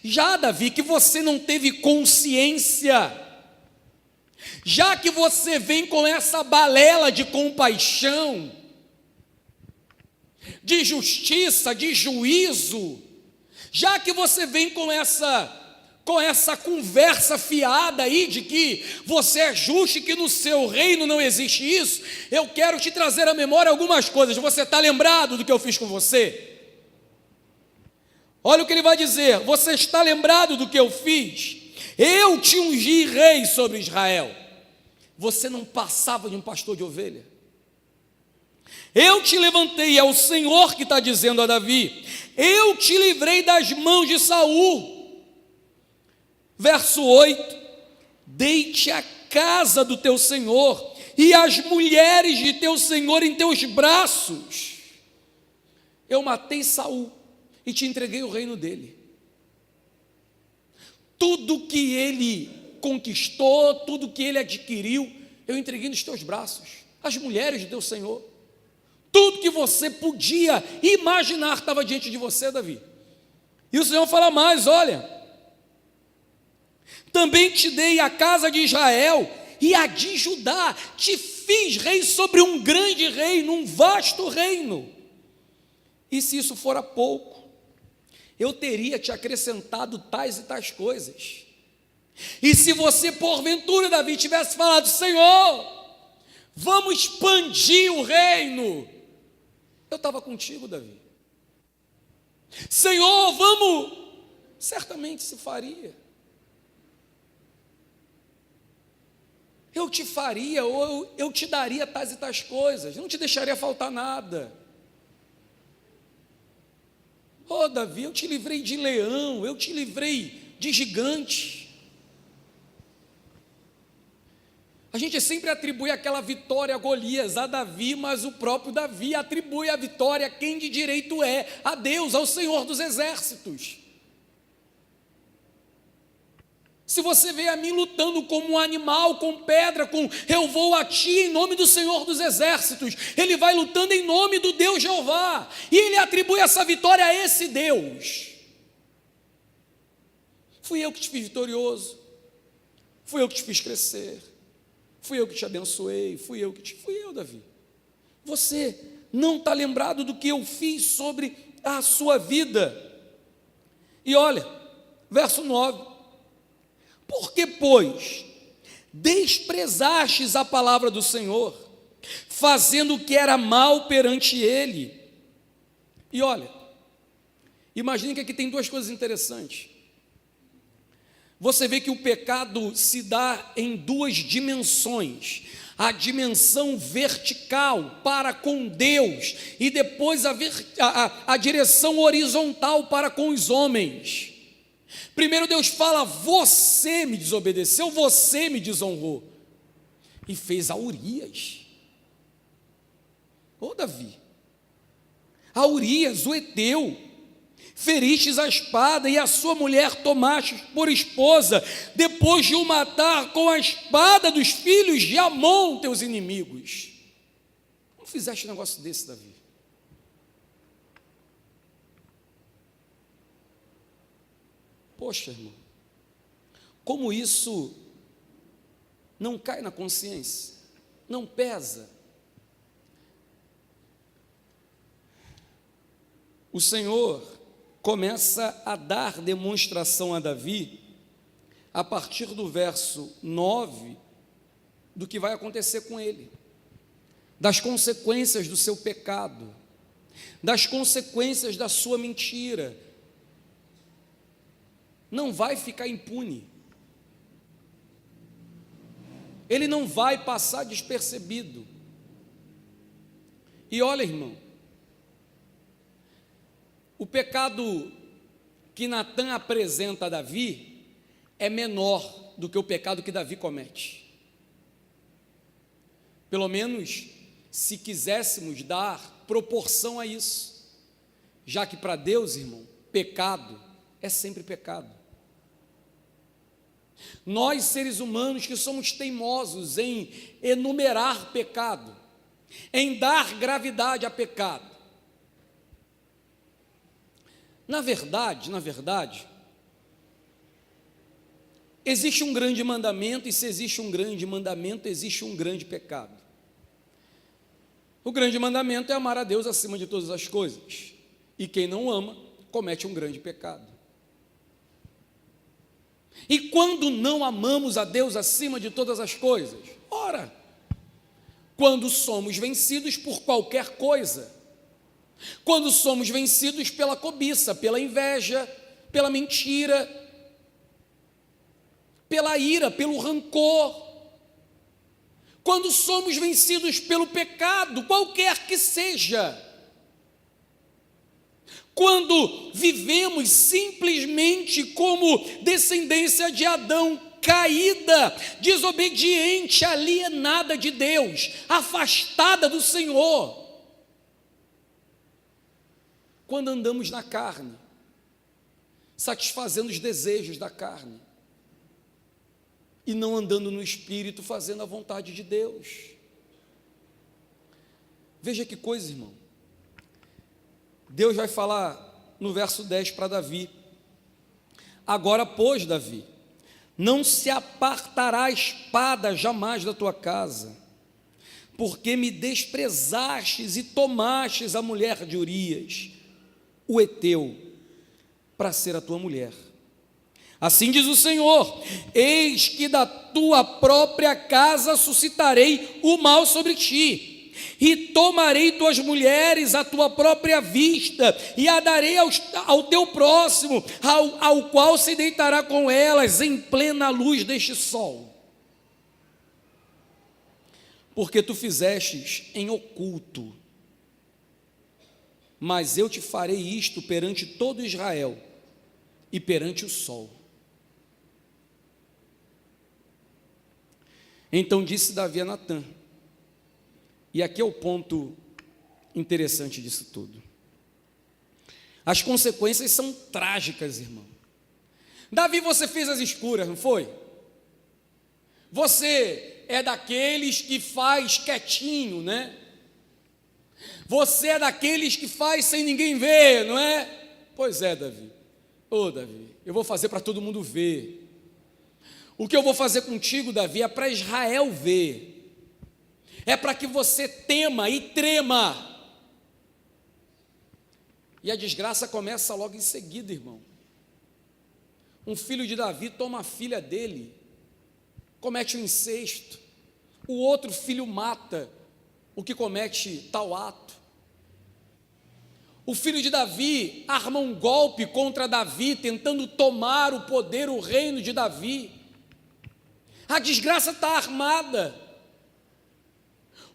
Já, Davi, que você não teve consciência, já que você vem com essa balela de compaixão, de justiça, de juízo, já que você vem com essa conversa fiada aí de que você é justo e que no seu reino não existe isso, eu quero te trazer à memória algumas coisas. Você está lembrado do que eu fiz com você? Olha o que ele vai dizer: você está lembrado do que eu fiz? Eu te ungi rei sobre Israel. Você não passava de um pastor de ovelha. Eu te levantei, é o Senhor que está dizendo a Davi. Eu te livrei das mãos de Saul. Verso 8: dei-te a casa do teu Senhor e as mulheres de teu Senhor em teus braços. Eu matei Saul e te entreguei o reino dele. Tudo que ele conquistou, tudo que ele adquiriu, eu entreguei nos teus braços. As mulheres de teu Senhor, tudo que você podia imaginar estava diante de você, Davi. E o Senhor fala mais: olha, também te dei a casa de Israel e a de Judá, te fiz rei sobre um grande reino, um vasto reino. E se isso fora pouco, eu teria te acrescentado tais e tais coisas. E se você, porventura, Davi, tivesse falado: Senhor, vamos expandir o reino, eu estava contigo, Davi. Senhor, vamos, certamente se faria. Eu te faria, ou eu te daria tais e tais coisas, não te deixaria faltar nada. Oh, Davi, eu te livrei de leão, eu te livrei de gigante. A gente sempre atribui aquela vitória a Golias, a Davi, mas o próprio Davi atribui a vitória a quem de direito é, a Deus, ao Senhor dos Exércitos. Se você vê a mim lutando como um animal, com pedra, eu vou a ti em nome do Senhor dos Exércitos, ele vai lutando em nome do Deus Jeová, e ele atribui essa vitória a esse Deus. Fui eu que te fiz vitorioso, fui eu que te fiz crescer, fui eu que te abençoei, fui eu, Davi. Você não está lembrado do que eu fiz sobre a sua vida? E olha, verso 9: por que, pois, desprezastes a palavra do Senhor, fazendo o que era mal perante Ele? E olha, imagine que aqui tem duas coisas interessantes. Você vê que o pecado se dá em duas dimensões: a dimensão vertical para com Deus, e depois a direção horizontal para com os homens. Primeiro Deus fala: você me desobedeceu, você me desonrou, e fez a Urias. Ô Davi, a Urias, o heteu, feristes a espada, e a sua mulher tomastes por esposa, depois de o matar com a espada dos filhos de Amon, teus inimigos. Como fizeste um negócio desse, Davi? Poxa, irmão, como isso não cai na consciência, não pesa? O Senhor começa a dar demonstração a Davi, a partir do verso 9, do que vai acontecer com ele, das consequências do seu pecado, das consequências da sua mentira. Não vai ficar impune, ele não vai passar despercebido. E olha, irmão, o pecado que Natã apresenta a Davi é menor do que o pecado que Davi comete. Pelo menos, se quiséssemos dar proporção a isso, já que para Deus, irmão, pecado é sempre pecado. Nós, seres humanos, que somos teimosos em enumerar pecado, em dar gravidade a pecado. Na verdade, existe um grande mandamento, e se existe um grande mandamento, existe um grande pecado. O grande mandamento é amar a Deus acima de todas as coisas, e quem não ama, comete um grande pecado. E quando não amamos a Deus acima de todas as coisas? Ora, quando somos vencidos por qualquer coisa, quando somos vencidos pela cobiça, pela inveja, pela mentira, pela ira, pelo rancor, quando somos vencidos pelo pecado, qualquer que seja, quando vivemos simplesmente como descendência de Adão, caída, desobediente, alienada de Deus, afastada do Senhor, quando andamos na carne, satisfazendo os desejos da carne, e não andando no Espírito, fazendo a vontade de Deus. Veja que coisa, irmão. Deus vai falar no verso 10 para Davi: agora, pois, Davi, não se apartará a espada jamais da tua casa, porque me desprezastes e tomastes a mulher de Urias, o heteu, para ser a tua mulher. Assim diz o Senhor: eis que da tua própria casa suscitarei o mal sobre ti, e tomarei tuas mulheres à tua própria vista, e a darei ao teu próximo, ao qual se deitará com elas em plena luz deste sol. Porque tu fizestes em oculto, mas eu te farei isto perante todo Israel e perante o sol. Então disse Davi a Natã, e aqui é o ponto interessante disso tudo. As consequências são trágicas, irmão. Davi, você fez as escuras, não foi? Você é daqueles que faz quietinho, né? Você é daqueles que faz sem ninguém ver, não é? Pois é, Davi. Ô, Davi, eu vou fazer para todo mundo ver. O que eu vou fazer contigo, Davi, é para Israel ver. É para que você tema e trema. E a desgraça começa logo em seguida, irmão. Um filho de Davi toma a filha dele, comete um incesto. O outro filho mata o que comete tal ato. O filho de Davi arma um golpe contra Davi, tentando tomar o poder, o reino de Davi. A desgraça está armada.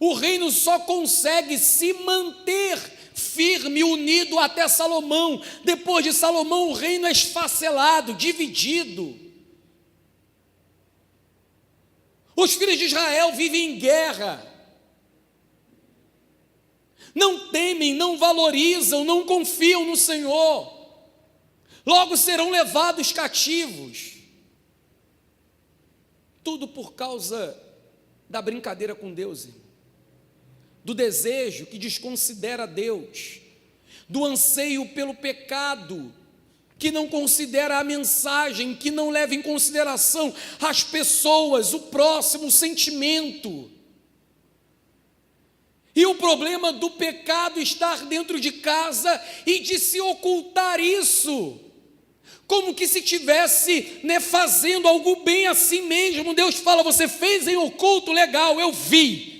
O reino só consegue se manter firme, unido até Salomão. Depois de Salomão, o reino é esfacelado, dividido. Os filhos de Israel vivem em guerra. Não temem, não valorizam, não confiam no Senhor. Logo serão levados cativos. Tudo por causa da brincadeira com Deus, irmão. Do desejo que desconsidera Deus, do anseio pelo pecado, que não considera a mensagem, que não leva em consideração as pessoas, o próximo, o sentimento. E o problema do pecado estar dentro de casa e de se ocultar isso, como que se tivesse, fazendo algo bem a si mesmo. Deus fala, você fez em oculto, legal, eu vi,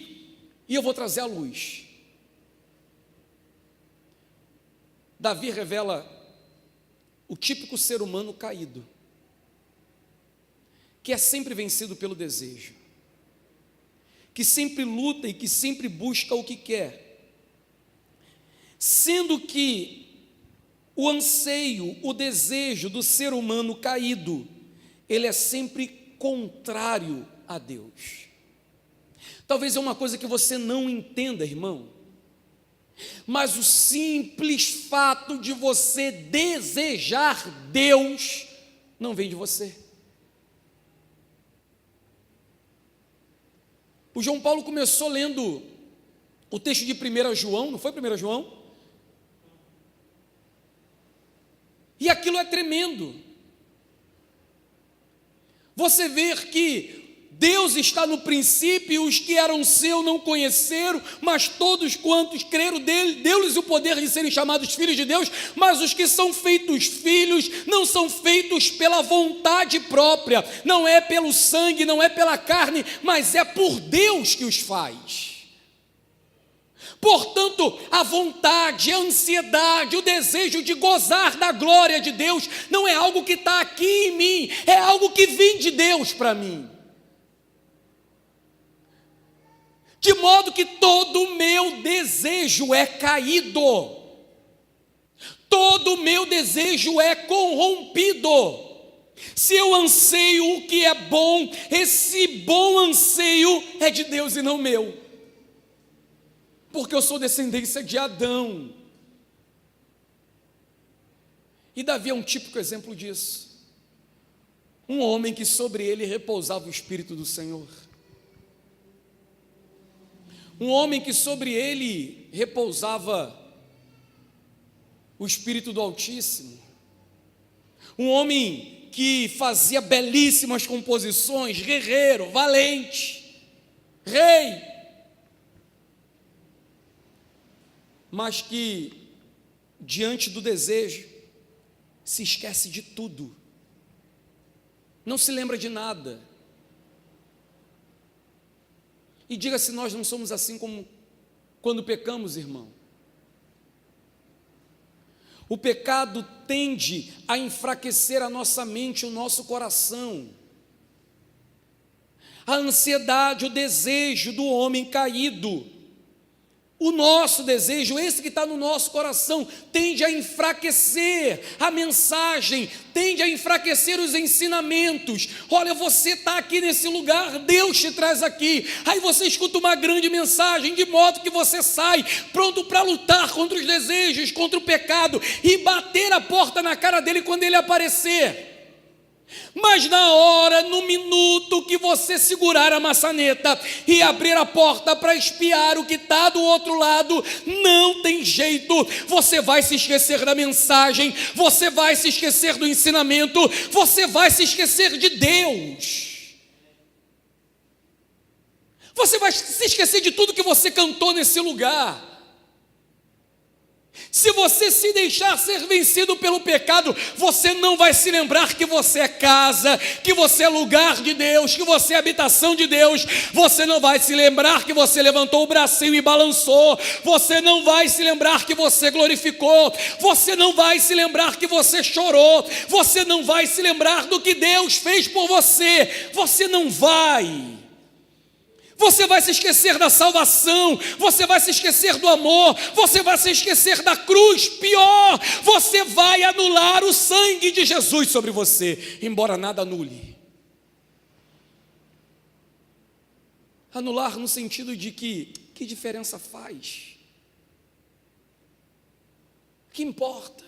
e eu vou trazer a luz. Davi revela o típico ser humano caído, que é sempre vencido pelo desejo, que sempre luta e que sempre busca o que quer, sendo que o anseio, o desejo do ser humano caído, ele é sempre contrário a Deus. Talvez é uma coisa que você não entenda, irmão, mas o simples fato de você desejar Deus não vem de você. O João Paulo começou lendo o texto de 1 João, não foi 1 João? E aquilo é tremendo. Você vê que Deus está no princípio, e os que eram seus não conheceram, mas todos quantos creram dele, deu-lhes o poder de serem chamados filhos de Deus. Mas os que são feitos filhos, não são feitos pela vontade própria, não é pelo sangue, não é pela carne, mas é por Deus que os faz. Portanto, a vontade, a ansiedade, o desejo de gozar da glória de Deus, não é algo que está aqui em mim, é algo que vem de Deus para mim. De modo que todo o meu desejo é caído, todo o meu desejo é corrompido. Se eu anseio o que é bom, esse bom anseio é de Deus e não meu, porque eu sou descendência de Adão. E Davi é um típico exemplo disso. Um homem que sobre ele repousava o Espírito do Senhor. Um homem que sobre ele repousava o Espírito do Altíssimo. Um homem que fazia belíssimas composições, guerreiro, valente, rei. Mas que, diante do desejo, se esquece de tudo. Não se lembra de nada. E diga se nós não somos assim como quando pecamos, irmão? O pecado tende a enfraquecer a nossa mente, o nosso coração. A ansiedade, o desejo do homem caído, o nosso desejo, esse que está no nosso coração, tende a enfraquecer a mensagem, tende a enfraquecer os ensinamentos. Olha, você está aqui nesse lugar, Deus te traz aqui, aí você escuta uma grande mensagem, de modo que você sai pronto para lutar contra os desejos, contra o pecado, e bater a porta na cara dele quando ele aparecer. Mas na hora, no minuto que você segurar a maçaneta e abrir a porta para espiar o que está do outro lado, não tem jeito, você vai se esquecer da mensagem, você vai se esquecer do ensinamento, você vai se esquecer de Deus. Você vai se esquecer de tudo que você cantou nesse lugar. Se você se deixar ser vencido pelo pecado, você não vai se lembrar que você é casa, que você é lugar de Deus, que você é habitação de Deus. Você não vai se lembrar que você levantou o bracinho e balançou. Você não vai se lembrar que você glorificou. Você não vai se lembrar que você chorou. Você não vai se lembrar do que Deus fez por você. Você não vai. Você vai se esquecer da salvação, você vai se esquecer do amor, você vai se esquecer da cruz. Pior, você vai anular o sangue de Jesus sobre você, embora nada anule. Anular no sentido de que diferença faz? O que importa?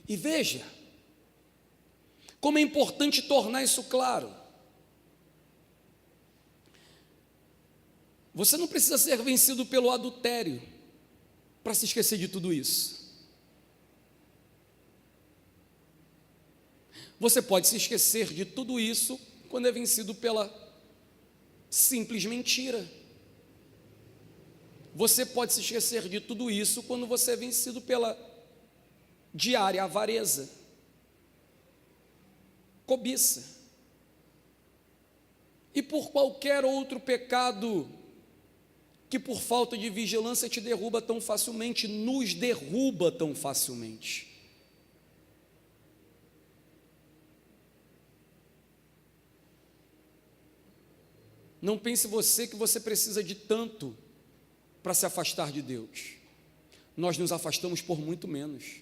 E veja, como é importante tornar isso claro. Você não precisa ser vencido pelo adultério para se esquecer de tudo isso. Você pode se esquecer de tudo isso quando é vencido pela simples mentira. Você pode se esquecer de tudo isso quando você é vencido pela diária avareza, cobiça, e por qualquer outro pecado que por falta de vigilância te derruba tão facilmente, nos derruba tão facilmente. Não pense você que você precisa de tanto para se afastar de Deus. Nós nos afastamos por muito menos.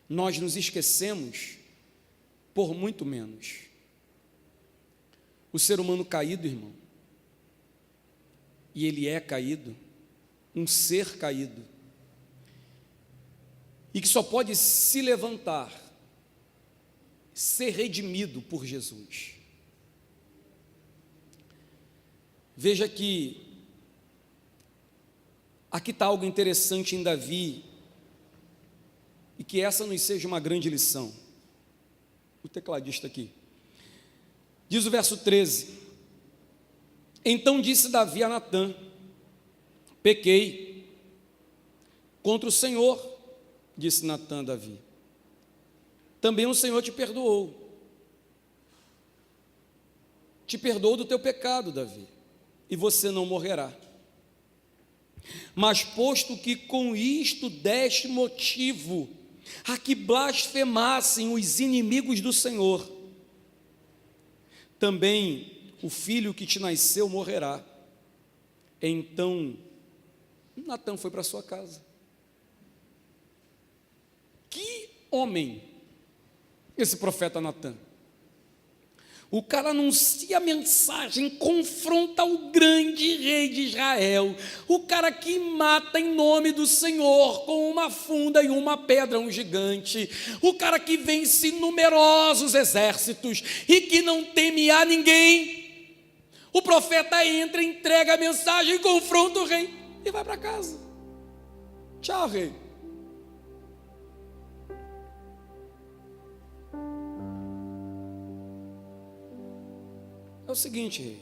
Nós nos esquecemos por muito menos. O ser humano caído, irmão, e ele é caído, um ser caído, e que só pode se levantar, ser redimido por Jesus. Veja que aqui está algo interessante em Davi, e que essa nos seja uma grande lição. O tecladista aqui diz o verso 13: Então disse Davi a Natã: pequei contra o Senhor, disse Natã a Davi. Também o Senhor te perdoou. Te perdoou do teu pecado, Davi, e você não morrerá. Mas posto que com isto deste motivo a que blasfemassem os inimigos do Senhor, também o filho que te nasceu morrerá. Então Natã foi para sua casa. Que homem esse profeta Natã! O cara anuncia a mensagem, confronta o grande rei de Israel, o cara que mata em nome do Senhor com uma funda e uma pedra, um gigante, o cara que vence numerosos exércitos e que não teme a ninguém. O profeta entra, entrega a mensagem, confronta o rei e vai para casa. Tchau, rei. É o seguinte, rei.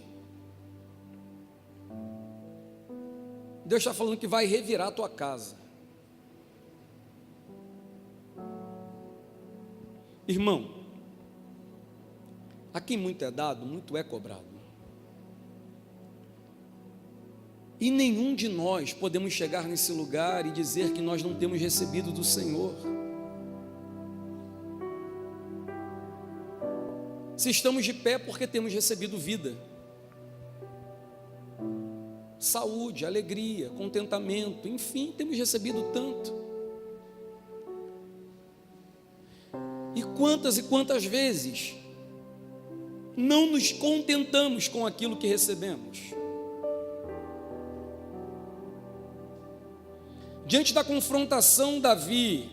Deus está falando que vai revirar a tua casa. Irmão, a quem muito é dado, muito é cobrado. E nenhum de nós podemos chegar nesse lugar e dizer que nós não temos recebido do Senhor. Se estamos de pé, porque temos recebido vida, saúde, alegria, contentamento, enfim, temos recebido tanto. E quantas vezes não nos contentamos com aquilo que recebemos? Diante da confrontação, Davi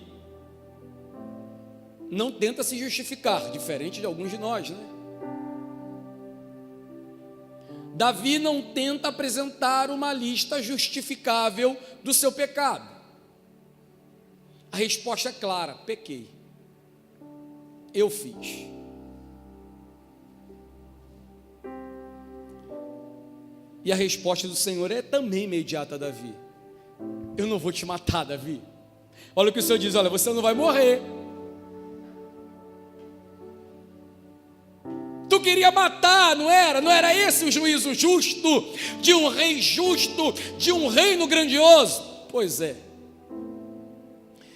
não tenta se justificar, diferente de alguns de nós, né? Davi não tenta apresentar uma lista justificável do seu pecado. A resposta é clara: pequei. Eu fiz. E a resposta do Senhor é também imediata, Davi. Eu não vou te matar, Davi. Olha o que o Senhor diz: olha, você não vai morrer. Tu queria matar, não era? Não era esse o juízo justo, de um rei justo, de um reino grandioso? Pois é.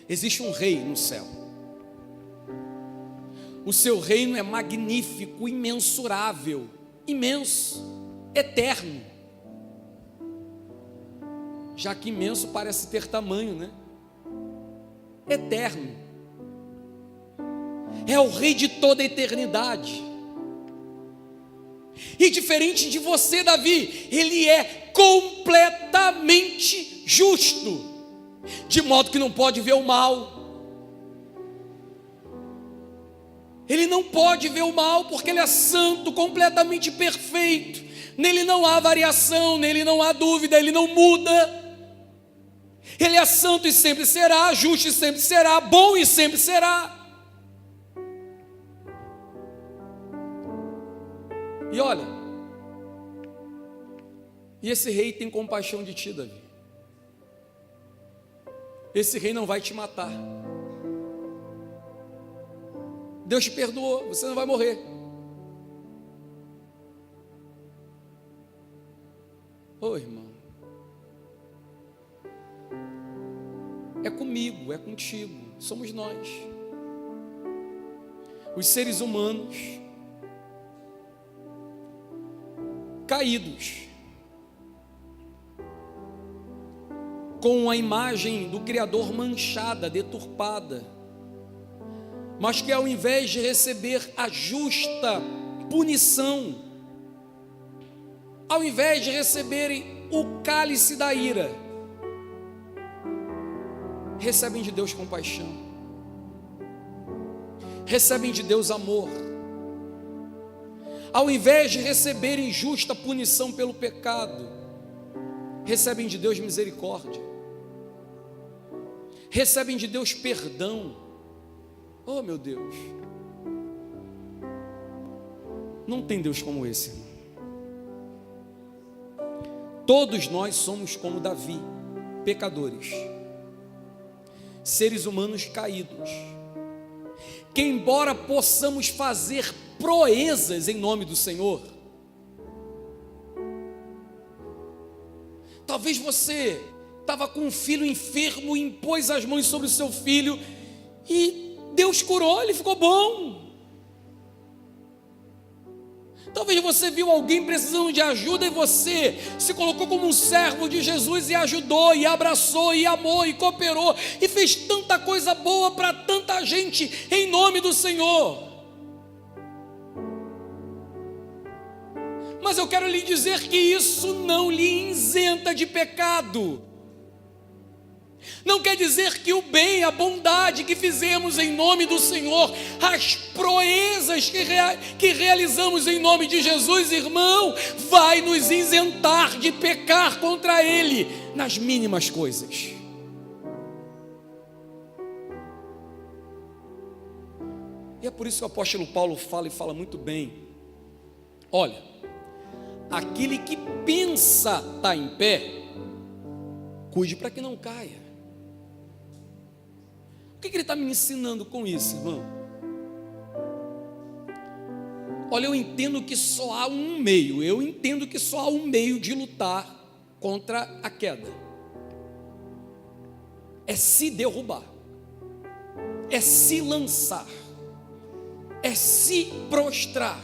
Existe um rei no céu. O seu reino é magnífico, imensurável, imenso, eterno. Já que imenso parece ter tamanho, né? Eterno. É o rei de toda a eternidade. E diferente de você, Davi, ele é completamente justo, de modo que não pode ver o mal. Ele não pode ver o mal, porque ele é santo, completamente perfeito. Nele não há variação, nele não há dúvida, ele não muda. Ele é santo e sempre será, justo e sempre será, bom e sempre será. E olha, e esse rei tem compaixão de ti, Davi. Esse rei não vai te matar. Deus te perdoou, você não vai morrer. Ô irmão, é comigo, é contigo, somos nós, os seres humanos caídos, com a imagem do Criador manchada, deturpada, mas que ao invés de receber a justa punição, ao invés de receberem o cálice da ira, recebem de Deus compaixão, recebem de Deus amor. Ao invés de receberem justa punição pelo pecado, recebem de Deus misericórdia, recebem de Deus perdão. Oh meu Deus, não tem Deus como esse, irmão. Todos nós somos como Davi, pecadores, seres humanos caídos, que embora possamos fazer proezas em nome do Senhor, talvez você estava com um filho enfermo e impôs as mãos sobre o seu filho e Deus curou, ele ficou bom. Talvez você viu alguém precisando de ajuda e você se colocou como um servo de Jesus e ajudou, e abraçou, e amou, e cooperou, e fez tanta coisa boa para tanta gente em nome do Senhor. Mas eu quero lhe dizer que isso não lhe isenta de pecado. Não quer dizer que o bem, a bondade que fizemos em nome do Senhor, as proezas que realizamos em nome de Jesus, irmão, vai nos isentar de pecar contra Ele nas mínimas coisas. E é por isso que o apóstolo Paulo fala, e fala muito bem. Olha, aquele que pensa estar em pé, cuide para que não caia. O que ele está me ensinando com isso, irmão? Olha, eu entendo que só há um meio de lutar contra a queda. É se derrubar, é se lançar, é se prostrar,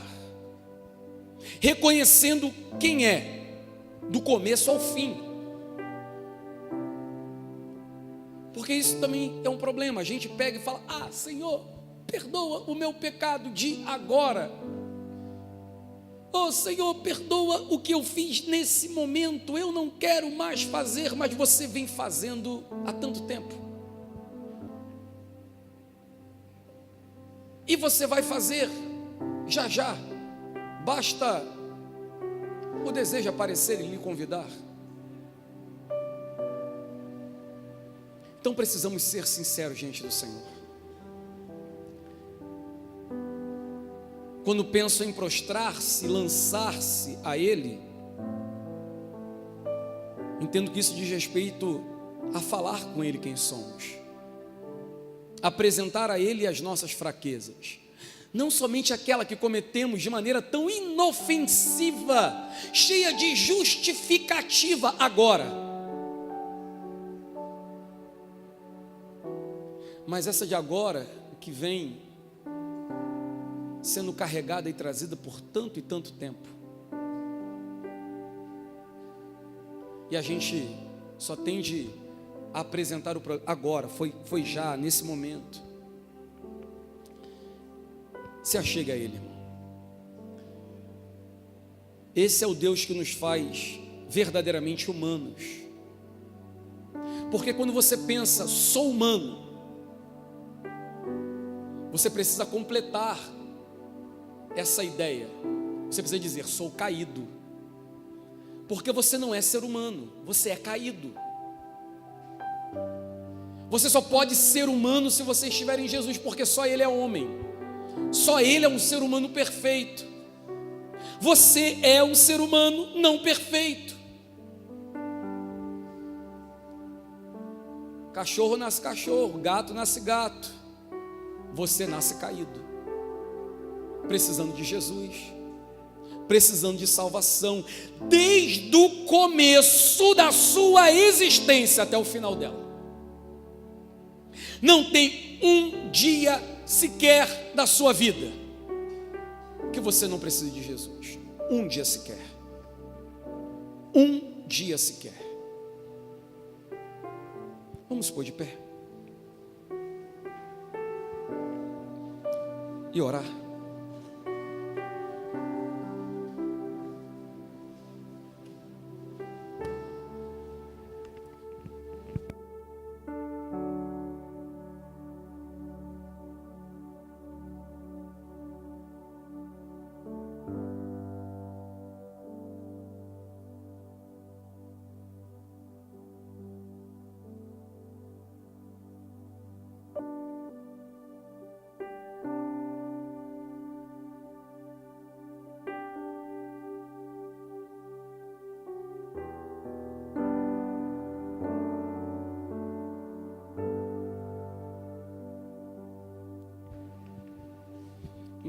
reconhecendo quem é, do começo ao fim. Porque isso também é um problema. A gente pega e fala: ah, Senhor, perdoa o meu pecado de agora. Oh, Senhor, perdoa o que eu fiz nesse momento. Eu não quero mais fazer, mas você vem fazendo há tanto tempo. E você vai fazer já já. Basta o desejo aparecer e lhe convidar. Então precisamos ser sinceros diante do Senhor. Quando penso em prostrar-se, lançar-se a Ele, entendo que isso diz respeito a falar com Ele quem somos, apresentar a Ele as nossas fraquezas, não somente aquela que cometemos de maneira tão inofensiva, cheia de justificativa agora, mas essa de agora que vem sendo carregada e trazida por tanto e tanto tempo, e a gente só tende a apresentar o problema agora, foi já, nesse momento. Se achegue a Ele, irmão. Esse é o Deus que nos faz verdadeiramente humanos, porque quando você pensa, sou humano, você precisa completar essa ideia. Você precisa dizer, sou caído, porque você não é ser humano, você é caído. Você só pode ser humano se você estiver em Jesus, porque só Ele é homem, só Ele é um ser humano perfeito. Você é um ser humano não perfeito. Cachorro nasce cachorro, gato nasce gato. Você nasce caído, precisando de Jesus, precisando de salvação, desde o começo da sua existência até o final dela. Não tem um dia sequer da sua vida que você não precise de Jesus. Um dia sequer. Um dia sequer. Vamos pôr de pé e orar.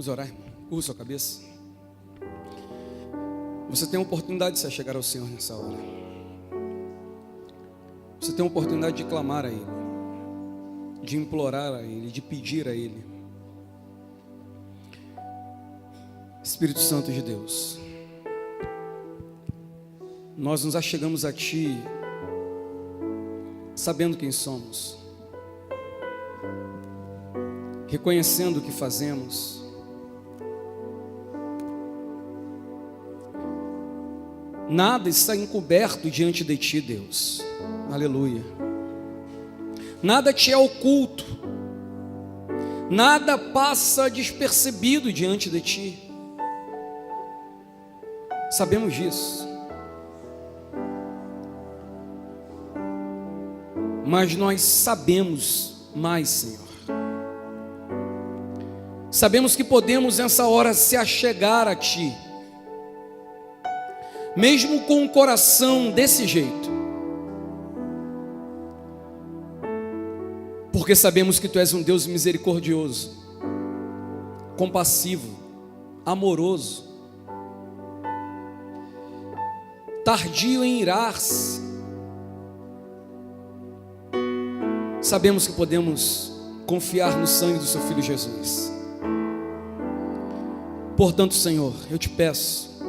Vamos orar, irmão. Curva sua cabeça. Você tem a oportunidade de se chegar ao Senhor nessa hora. Você tem a oportunidade de clamar a Ele, de implorar a Ele, de pedir a Ele. Espírito Santo de Deus, nós nos achegamos a Ti, sabendo quem somos, reconhecendo o que fazemos, nada está encoberto diante de Ti, Deus. Aleluia. Nada te é oculto. Nada passa despercebido diante de Ti. Sabemos disso. Mas nós sabemos mais, Senhor. Sabemos que podemos nessa hora se achegar a Ti, mesmo com o coração desse jeito, porque sabemos que Tu és um Deus misericordioso, compassivo, amoroso, tardio em irar-se. Sabemos que podemos confiar no sangue do seu Filho Jesus. Portanto, Senhor, eu te peço,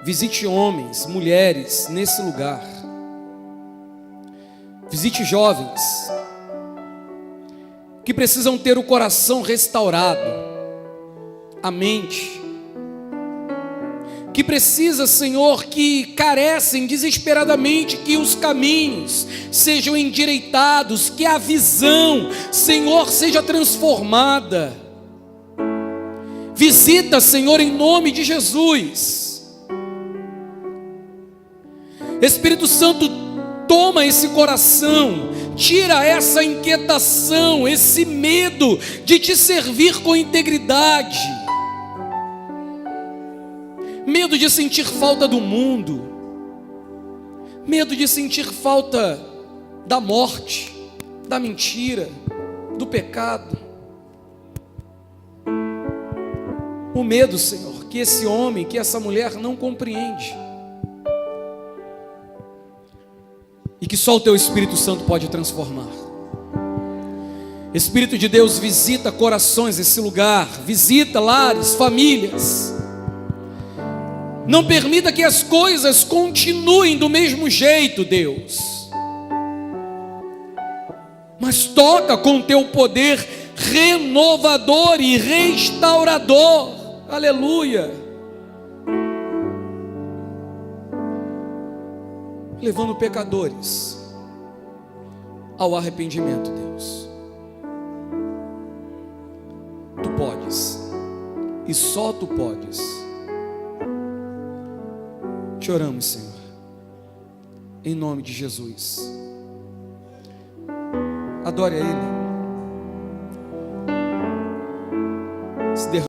visite homens, mulheres nesse lugar, visite jovens que precisam ter o coração restaurado, a mente, que precisa, Senhor, que carecem desesperadamente que os caminhos sejam endireitados, que a visão, Senhor, seja transformada. Visita, Senhor, em nome de Jesus. Espírito Santo, toma esse coração, tira essa inquietação, esse medo de te servir com integridade, medo de sentir falta do mundo, medo de sentir falta da morte, da mentira, do pecado. O medo, Senhor, que esse homem, que essa mulher não compreende, e que só o Teu Espírito Santo pode transformar. Espírito de Deus, visita corações nesse lugar, visita lares, famílias. Não permita que as coisas continuem do mesmo jeito, Deus, mas toca com Teu poder renovador e restaurador. Aleluia. Levando pecadores ao arrependimento, Deus. Tu podes, e só Tu podes. Te oramos, Senhor, em nome de Jesus. Adore a Ele.